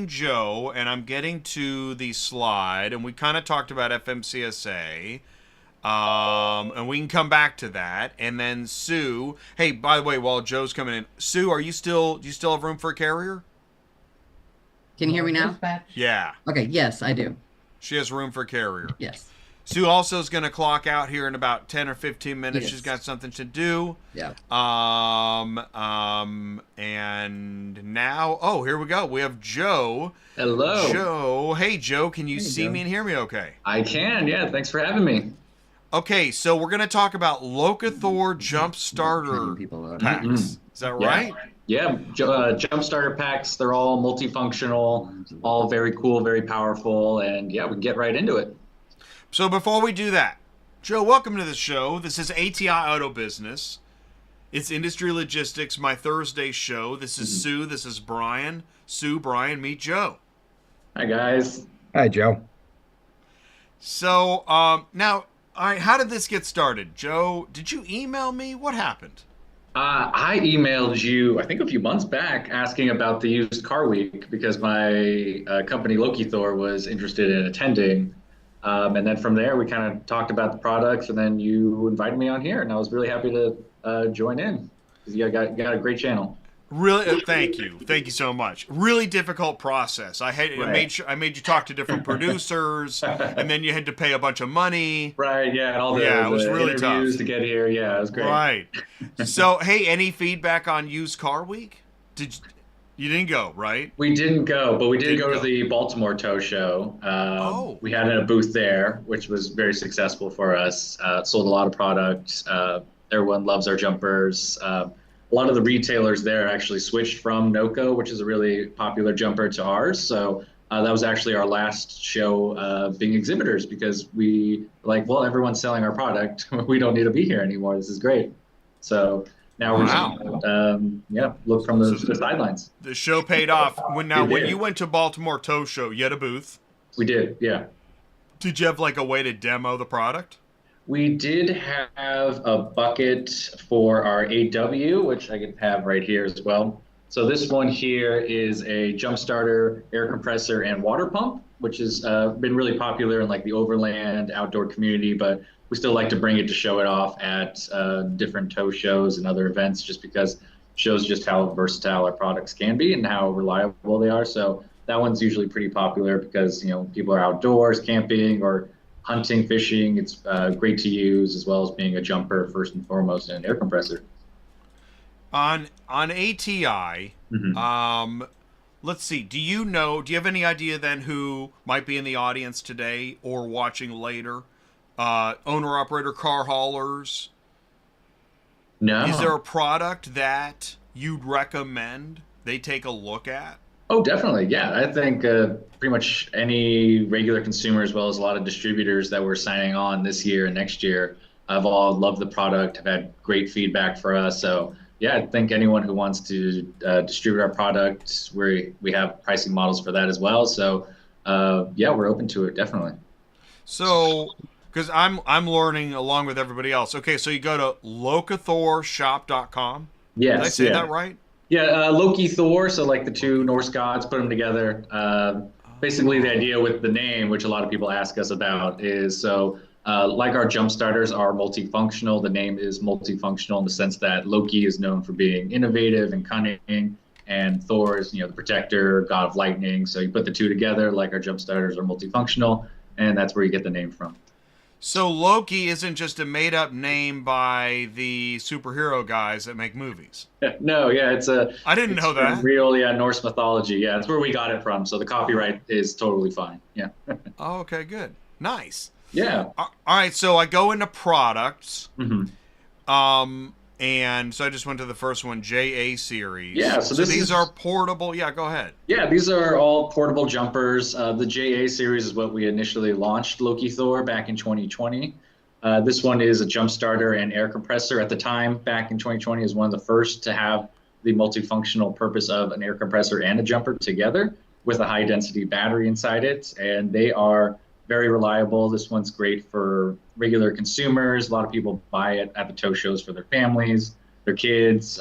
Joe, and I'm getting to the slide, and we kind of talked about FMCSA. And we can come back to that. And then Sue. Hey, by the way, while Joe's coming in, Sue, do you still have room for a carrier? Can you hear me now? Dispatch. Yeah. Okay, yes, I do. She has room for a carrier. Yes. Sue also is going to clock out here in about 10 or 15 minutes. Yes. She's got something to do. Yeah. And now, oh, here we go. We have Joe. Hello. Joe. Hey, Joe, can you Hey, see Joe. me and hear me okay? I can, yeah. Thanks for having me. Okay, so we're going to talk about Lokithor Jump Training Starter people up. packs. Is that right? Yeah, jump starter packs, they're all multifunctional, all very cool, very powerful, and yeah, we can get right into it. So before we do that, Joe, welcome to the show. This is ATI Auto Business. It's Industry Logistics, my Thursday show. This is Sue. This is Brian. Sue, Brian, meet Joe. Hi, guys. Hi, Joe. So now, all right, how did this get started? Joe, did you email me? What happened? I emailed you, I think a few months back, asking about the used car week because my company Lokithor was interested in attending. And then from there, we kind of talked about the products, and then you invited me on here, and I was really happy to join in because you got a great channel. Really, thank you so much. Really difficult process. I made you talk to different producers, and then you had to pay a bunch of money. Right, yeah, and all the, Yeah, it was the really interviews tough. to get here. Yeah, it was great. Right. So, hey, any feedback on Used Car Week? You didn't go, right? We didn't go, but we did Didn't go to go. the Baltimore Tow Show. Oh. We had a booth there, which was very successful for us. Sold a lot of products. Everyone loves our jumpers. A lot of the retailers there actually switched from NOCO, which is a really popular jumper, to ours. So that was actually our last show being exhibitors because we well, everyone's selling our product. We don't need to be here anymore. This is great. So now we're just, look from the sidelines. The show paid off. When did. you went to Baltimore Tow Show, you had a booth. We did, yeah. Did you have like a way to demo the product? We did have a bucket for our 8W, which I can have right here as well. So this one here is a jump starter, air compressor, and water pump, which has been really popular in like the overland outdoor community, but we still like to bring it to show it off at different tow shows and other events just because it shows just how versatile our products can be and how reliable they are. So that one's usually pretty popular because, people are outdoors, camping, or hunting, fishing. It's great to use as well as being a jumper first and foremost and an air compressor. On ATI, let's see. Do you have any idea then who might be in the audience today or watching later? Owner operator car haulers. No. Is there a product that you'd recommend they take a look at? Oh, definitely. Yeah, I think pretty much any regular consumer as well as a lot of distributors that we're signing on this year and next year have all loved the product, have had great feedback for us. So yeah, I think anyone who wants to distribute our product, we have pricing models for that as well. So yeah, we're open to it, definitely. So, because I'm learning along with everybody else. Okay, so you go to lokithorshop.com. Yes. Did I say that right? Yeah, Lokithor, so like the two Norse gods, put them together. Basically, the idea with the name, which a lot of people ask us about, is like our jump starters are multifunctional. The name is multifunctional in the sense that Loki is known for being innovative and cunning, and Thor is, the protector, god of lightning. So you put the two together, like our jump starters are multifunctional, and that's where you get the name from. So Loki isn't just a made-up name by the superhero guys that make movies. No, yeah, I didn't know that. Real, Norse mythology. Yeah, that's where we got it from. So the copyright is totally fine. Yeah. Oh, okay, good. Nice. Yeah. All right, so I go into products. Mm-hmm. And so I just went to the first one, JA series. Yeah, so these are portable. Yeah, go ahead. Yeah, these are all portable jumpers. The JA series is what we initially launched Lokithor back in 2020. This one is a jump starter and air compressor. At the time, back in 2020, is one of the first to have the multifunctional purpose of an air compressor and a jumper together with a high density battery inside it. And they are very reliable. This one's great for regular consumers. A lot of people buy it at the tow shows for their families. their kids.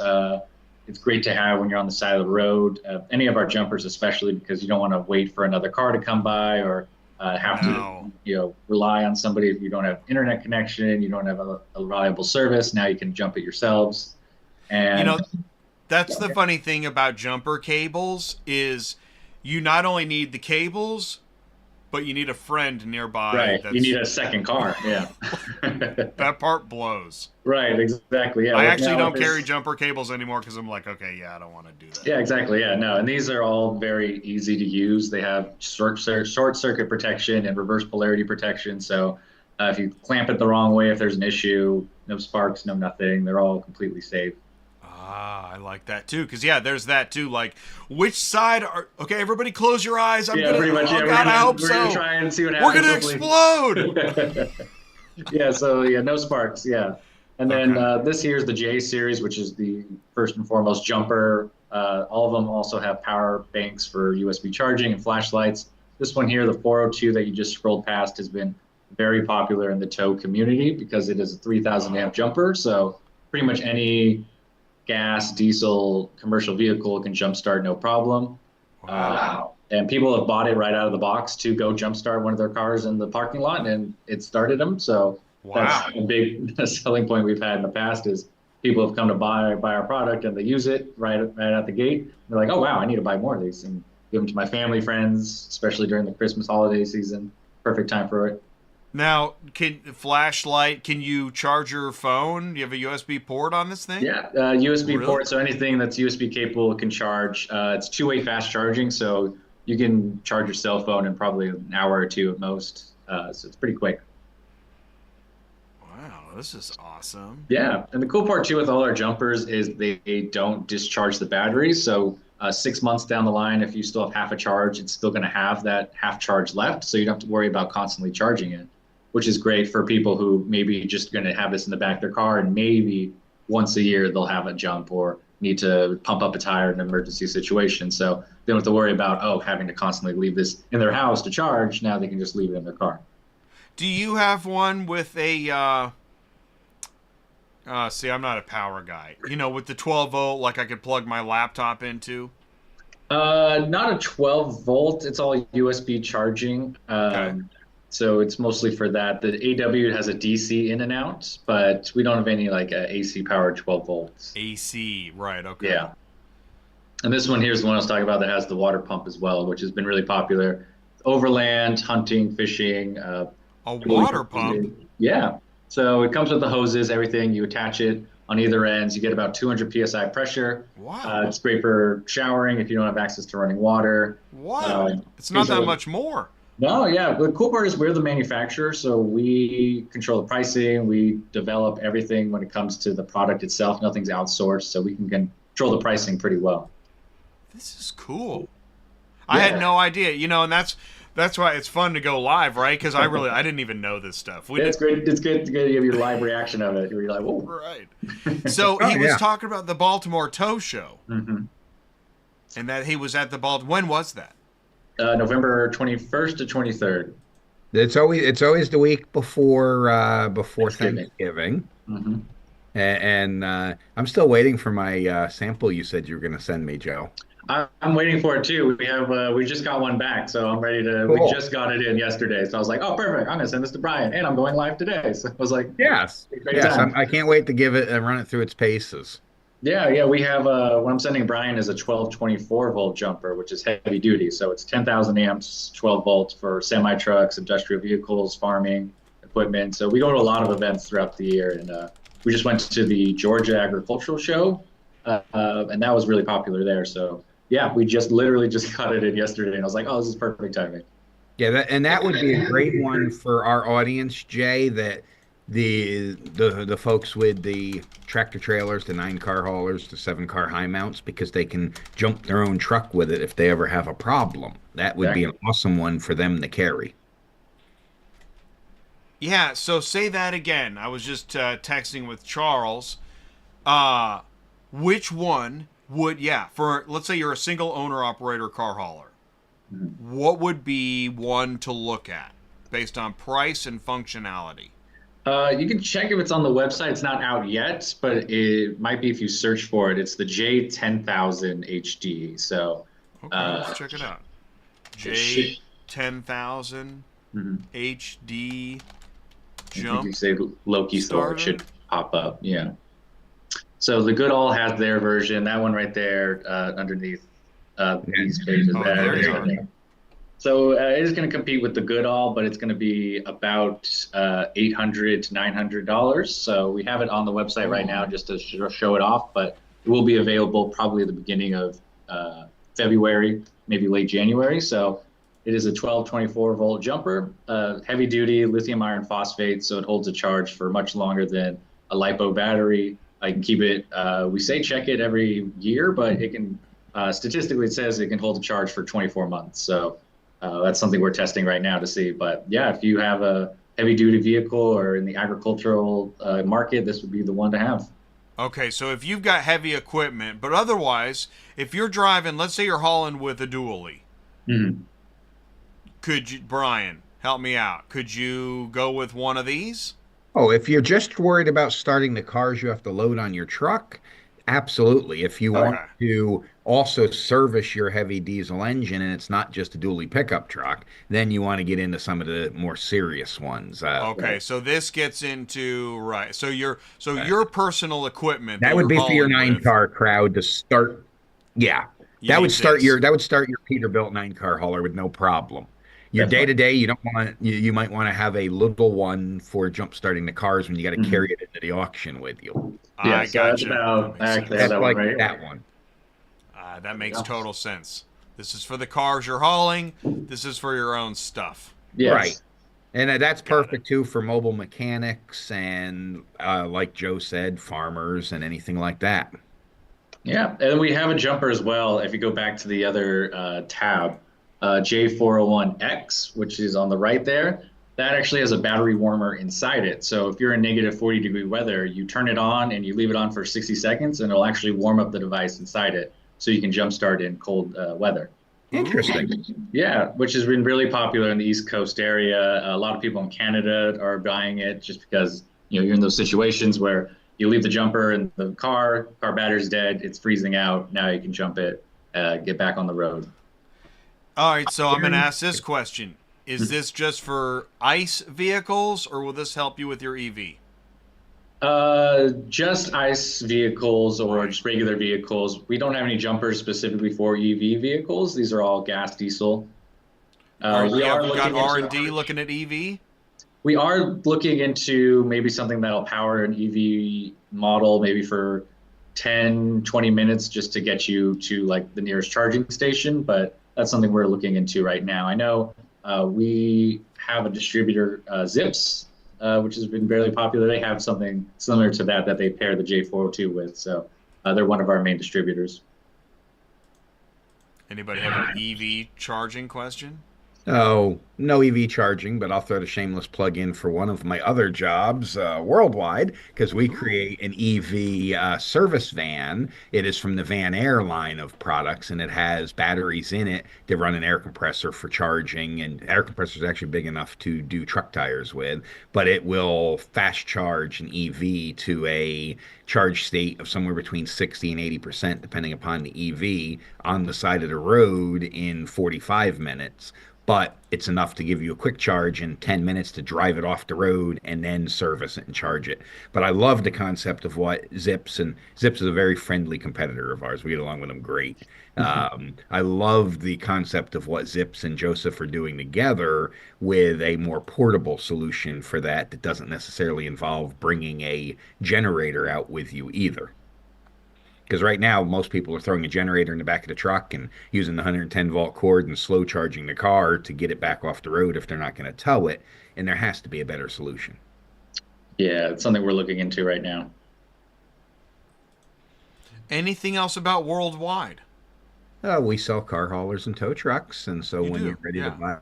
It's great to have when you're on the side of the road. Any of our jumpers, especially because you don't want to wait for another car to come by or have to rely on somebody if you don't have internet connection, you don't have a reliable service. Now you can jump it yourselves. And that's the funny thing about jumper cables is you not only need the cables, but you need a friend nearby. Right. You need a second car. Yeah. That part blows. Right. Exactly. Yeah. I actually don't carry jumper cables anymore because I'm like, okay, I don't want to do that. Yeah, exactly. Yeah. No. And these are all very easy to use. They have short circuit protection and reverse polarity protection. So if you clamp it the wrong way, if there's an issue, no sparks, no nothing. They're all completely safe. I like that too, because there's that too. Like, which side are okay? Everybody, close your eyes. Pretty much. Oh, God, I hope so. We're gonna try and see what happens. We're gonna explode. Yeah. So no sparks. Yeah. And then this here is the J series, which is the first and foremost jumper. All of them also have power banks for USB charging and flashlights. This one here, the 402 that you just scrolled past, has been very popular in the tow community because it is a 3,000 amp jumper. So pretty much any gas, diesel, commercial vehicle can jumpstart no problem. Wow. And people have bought it right out of the box to go jumpstart one of their cars in the parking lot, and it started them. So that's a big selling point we've had in the past is people have come to buy our product and they use it right out the gate. They're like, oh, wow, I need to buy more of these and give them to my family, friends, especially during the Christmas holiday season. Perfect time for it. Now, can you charge your phone? Do you have a USB port on this thing? Yeah, USB port. So anything that's USB capable can charge. It's two-way fast charging, so you can charge your cell phone in probably an hour or two at most. So it's pretty quick. Wow, this is awesome. Yeah, and the cool part too with all our jumpers is they don't discharge the batteries. So 6 months down the line, if you still have half a charge, it's still going to have that half charge left. So you don't have to worry about constantly charging it, which is great for people who maybe just going to have this in the back of their car and maybe once a year they'll have a jump or need to pump up a tire in an emergency situation. So they don't have to worry about, having to constantly leave this in their house to charge. Now they can just leave it in their car. Do you have one with a, see, I'm not a power guy, with the 12 volt, like I could plug my laptop into? Not a 12 volt. It's all USB charging. Okay. So it's mostly for that. The AW has a DC in and out, but we don't have any like AC powered 12 volts. AC, right? Okay. Yeah. And this one here is the one I was talking about that has the water pump as well, which has been really popular. Overland, hunting, fishing. A water pump? Yeah. So it comes with the hoses, everything. You attach it on either ends. You get about 200 PSI pressure. Wow. It's great for showering if you don't have access to running water. Wow. It's not that much more. No, yeah. The cool part is we're the manufacturer, so we control the pricing. We develop everything when it comes to the product itself. Nothing's outsourced, so we can control the pricing pretty well. This is cool. Yeah. I had no idea, and that's why it's fun to go live, right? Because I didn't even know this stuff. It's great. It's good to give your live reaction of it. You're like, whoa. Right. So he was talking about the Baltimore Tow Show, and that he was at the Baltimore. When was that? November 21st to 23rd. It's always the week before Thanksgiving. Mm-hmm. And I'm still waiting for my sample you said you were going to send me, Joe. I'm waiting for it too. We just got one back, so I'm ready to. Cool. We just got it in yesterday, so I was like, oh, perfect. I'm going to send this to Brian, and I'm going live today. So I was like, yes. I can't wait to give it and run it through its paces. Yeah. We have what I'm sending Brian is a 1224 volt jumper, which is heavy duty. So it's 10,000 amps, 12 volts for semi trucks, industrial vehicles, farming equipment. So we go to a lot of events throughout the year, and we just went to the Georgia Agricultural Show, and that was really popular there. So yeah, we literally just got it in yesterday, and I was like, oh, this is perfect timing. Yeah, that would be a great one for our audience, Jay. That the folks with the tractor trailers, the 9-car haulers, the 7-car high mounts, because they can jump their own truck with it if they ever have a problem. That would be an awesome one for them to carry. Yeah, so say that again. I was just texting with Charles. Which one would, for, let's say you're a single owner operator car hauler, what would be one to look at based on price and functionality? You can check if it's on the website. It's not out yet, but it might be if you search for it. It's the J10000 HD. So Okay, let's check it out. it should, J10000 mhm. HD If you jump say Lokithor, starter. it should pop up. Yeah. So the Goodall has their version. That one right there underneath these pages Oh, there. there you is are. So it is going to compete with the Goodall, but it's going to be about $800 to $900. So we have it on the website right now just to show it off, but it will be available probably at the beginning of February, maybe late January. So it is a 12-24 volt jumper, heavy duty lithium iron phosphate, so it holds a charge for much longer than a LiPo battery. I can keep it, we say check it every year, but it can, statistically it says it can hold a charge for 24 months. So that's something we're testing right now to see. But yeah, if you have a heavy duty vehicle or in the agricultural market, this would be the one to have. Okay, so if you've got heavy equipment, but otherwise, if you're driving, let's say you're hauling with a dually, Mhm. could you, Brian, help me out? Could you go with one of these? Oh, if you're just worried about starting the cars you have to load on your truck, absolutely. If you want Okay. to also service your heavy diesel engine and it's not just a dually pickup truck, then you want to get into some of the more serious ones. Okay, so this gets into right. So your personal equipment that That would you're be for your hauling nine with, car crowd to start. Yeah, you need this. that would start your Peterbilt 9 car hauler with no problem. Your day Definitely. to day, you don't want you might want to have a little one for jump starting the cars when you got to Mhm. carry it into the auction with you. Yeah, I so that's gotcha. That about, I makes actually have sense. That's that one like right that here. one. That There we makes go. total sense. This is for the cars you're hauling. This is for your own stuff. Right. Yes. And that's Got it. perfect too for mobile mechanics and like Joe said, farmers and anything like that. Yeah, and we have a jumper as well. If you go back to the other tab, J401X, which is on the right there, that actually has a battery warmer inside it. So if you're in negative 40-degree weather, you turn it on and you leave it on for 60 seconds, and it'll actually warm up the device inside it, so you can jumpstart in cold weather. Interesting. Ooh. Yeah, which has been really popular in the East Coast area. A lot of people in Canada are buying it just because, you're in those situations where you leave the jumper in the car battery's dead, it's freezing out. Now you can jump it, get back on the road. All right, so I'm going to ask this question. Is this just for ICE vehicles, or will this help you with your EV? Just ICE vehicles or just regular vehicles. We don't have any jumpers specifically for EV vehicles. These are all gas diesel. We Have are you got looking R&D into looking at EV? we are looking into maybe something that'll power an EV model maybe for 10, 20 minutes just to get you to like the nearest charging station. But that's something we're looking into right now. I know we have a distributor, Zips, which has been fairly popular. They have something similar to that they pair the J402 with. So they're one of our main distributors. Anybody have an EV charging question? Oh, no EV charging, but I'll throw the shameless plug in for one of my other jobs worldwide because we create an EV service van. It is from the Van Air line of products, and it has batteries in it to run an air compressor for charging. And air compressor is actually big enough to do truck tires with, but it will fast charge an EV to a charge state of somewhere between 60 and 80%, depending upon the EV, on the side of the road in 45 minutes, but it's enough to give you a quick charge in 10 minutes to drive it off the road and then service it and charge it. But I love the concept of what Zips is a very friendly competitor of ours. We get along with them great. I love the concept of what Zips and Joseph are doing together with a more portable solution for that doesn't necessarily involve bringing a generator out with you either. Because right now, most people are throwing a generator in the back of the truck and using the 110-volt cord and slow charging the car to get it back off the road if they're not going to tow it. And there has to be a better solution. Yeah, it's something we're looking into right now. Anything else about worldwide? We sell car haulers and tow trucks. And so You when do, you're ready to yeah.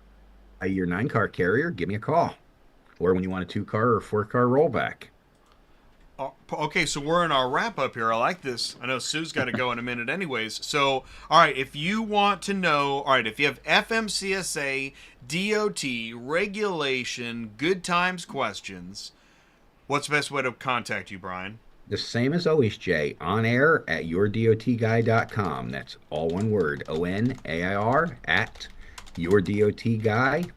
buy your 9 car carrier, give me a call. Or when you want a 2 car or 4 car rollback. Okay, so we're in our wrap up here. I like this. I know Sue's got to go in a minute anyways. So, all right, if you want to know, all right, if you have FMCSA, DOT, regulation, good times questions, What's the best way to contact you, Brian? The same as always, Jay, on air at yourdotguy.com. That's all one word, ONAIR at yourdotguy,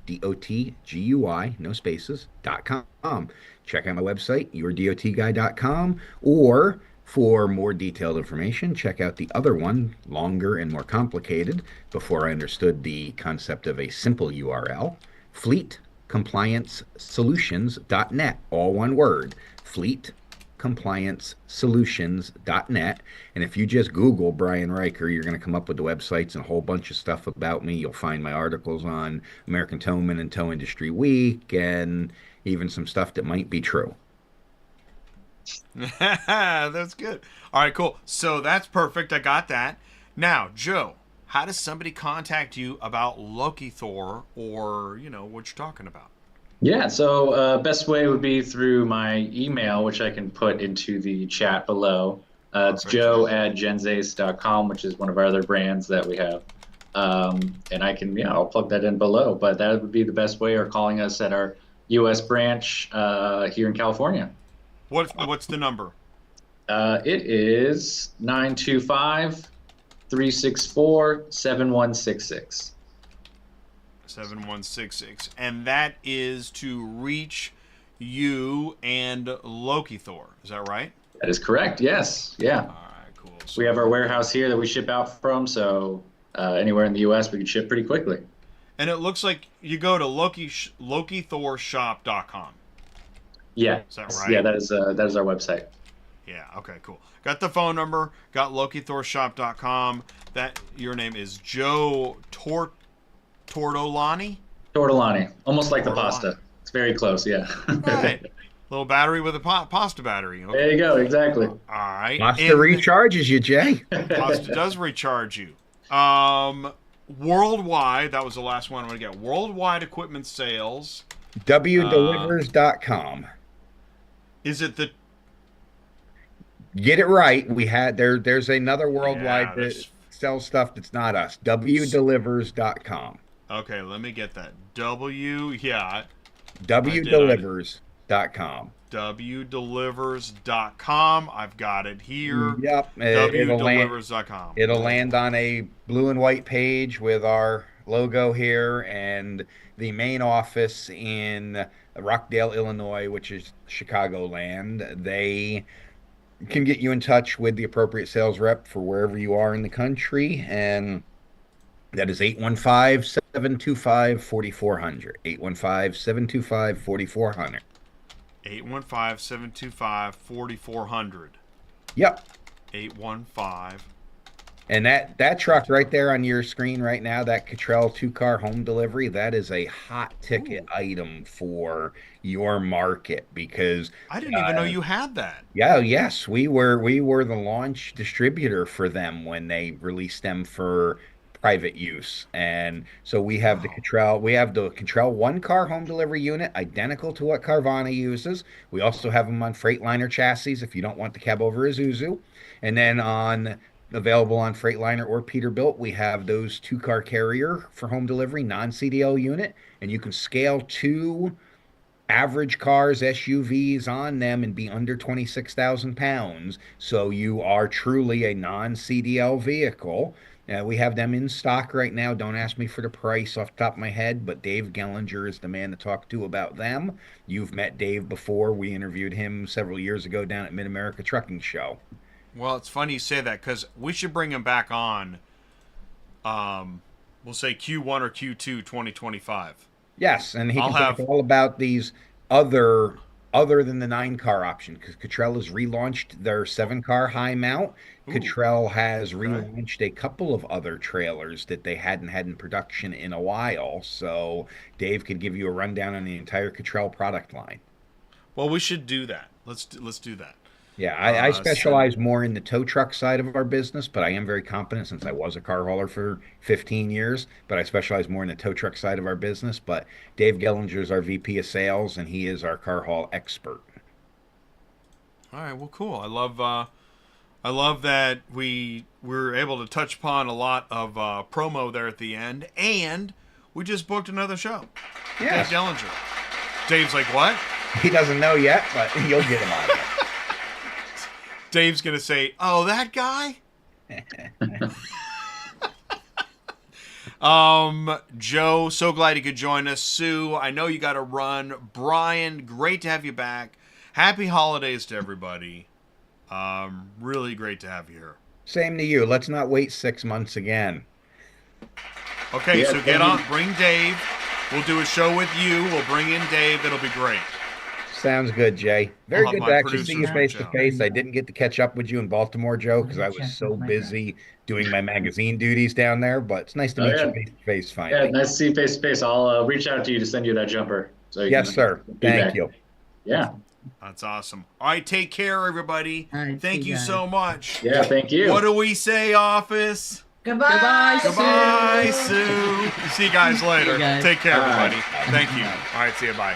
YOURDOTGUY, no spaces, .com. Check out my website, yourdotguy.com, or for more detailed information, check out the other one, longer and more complicated, before I understood the concept of a simple URL, fleetcompliancesolutions.net, all one word, fleetcompliancesolutions.net. And if you just Google Brian Riker, you're going to come up with the websites and a whole bunch of stuff about me. You'll find my articles on American Towman and Tow Industry Week, and even some stuff that might be true. That's good. All right, cool. So that's perfect. I got that. Now, Joe, how does somebody contact you about Lokithor, or, what you're talking about? Yeah, so best way would be through my email, which I can put into the chat below. It's joe@genzace.com, which is one of our other brands that we have. And I'll plug that in below. But that would be the best way, or calling us at our U.S. branch here in California. What's the number? It is 925-364-7166. 7166. And that is to reach you and Lokithor. Is that right? That is correct. Yes. Yeah. All right, cool. So We have our warehouse here that we ship out from, so anywhere in the U.S. we can ship pretty quickly. And it looks like you go to Lokithorshop.com. Yeah. Is that right? Yeah, that is our website. Yeah, okay, cool. Got the phone number, got Lokithorshop.com. That your name is Joe Tortolani? Tortolani, almost like the Tortolani. pasta. It's very close, yeah. Right. Little battery with a pasta battery. Okay. There you go, exactly. All right. Pasta And recharges you, Jay. Pasta does recharge you. Worldwide, that was the last one I'm going to get. Worldwide equipment sales. wdelivers.com. Is it the... Get it right. There's another worldwide Yeah, that sells stuff that's not us. wdelivers.com. Okay, let me get that. wdelivers.com. wdelivers.com. I've got it here. Yep. wdelivers.com. It'll land on a blue and white page with our logo here, and the main office in Rockdale, Illinois, which is Chicagoland. They can get you in touch with the appropriate sales rep for wherever you are in the country, and that is 815-725-4400. 815-725-4400. 815-725-4400. Yep. 815. And that truck right there on your screen right now, that Cottrell 2-car home delivery, that is a hot ticket item for your market, because I didn't even know you had that. yes, we were the launch distributor for them when they released them for private use. And so we have the Cottrell 1-car home delivery unit, identical to what Carvana uses. We also have them on Freightliner chassis if you don't want the cab over Isuzu. And then available on Freightliner or Peterbilt, we have those 2-car carrier for home delivery, non-CDL unit, and you can scale 2 average cars, SUVs on them, and be under 26,000 pounds. So you are truly a non-CDL vehicle. We have them in stock right now. Don't ask me for the price off the top of my head, but Dave Gellinger is the man to talk to about them. You've met Dave before. We interviewed him several years ago down at Mid-America Trucking Show. Well, it's funny you say that, because we should bring him back on, we'll say Q1 or Q2 2025. Yes, and he can talk all about these other than the 9-car option, because Cottrell has relaunched their 7-car high mount. Cottrell has relaunched a couple of other trailers that they hadn't had in production in a while. So Dave could give you a rundown on the entire Cottrell product line. Well, we should do that. Let's do that. Yeah, I specialize more in the tow truck side of our business, but I am very competent since I was a car hauler for 15 years. But I specialize more in the tow truck side of our business. But Dave Gellinger is our VP of sales, and he is our car haul expert. All right, well, cool. I love that we were able to touch upon a lot of promo there at the end, and we just booked another show. Yes. Dave Gellinger. Dave's like, what? He doesn't know yet, but you'll get him on it. Dave's gonna say, "Oh, that guy." Joe, so glad you could join us. Sue, I know you got to run. Brian, great to have you back. Happy holidays to everybody. Really great to have you here. Same to you. Let's not wait 6 months again. Okay, Yeah, so get on. Bring Dave. We'll do a show with you. We'll bring in Dave. It'll be great. Sounds good, Jay. Very I'll have good my to actually see you producers face reach to out. face. I didn't get to catch up with you in Baltimore, Joe, because I was so busy doing my magazine duties down there. But it's nice to meet you face to face Yeah, finally. nice to see you face to face. I'll reach out to you to send you that jumper. So you Yes, can sir. feedback. Thank you. Yeah. That's awesome. All right, take care, everybody. All right, Thank see you guys. so much. Yeah, thank you. What do we say, office? Goodbye, Goodbye, Sue. See you guys later. guys. Take care, Bye. everybody. Thank you. All right, see you. Bye.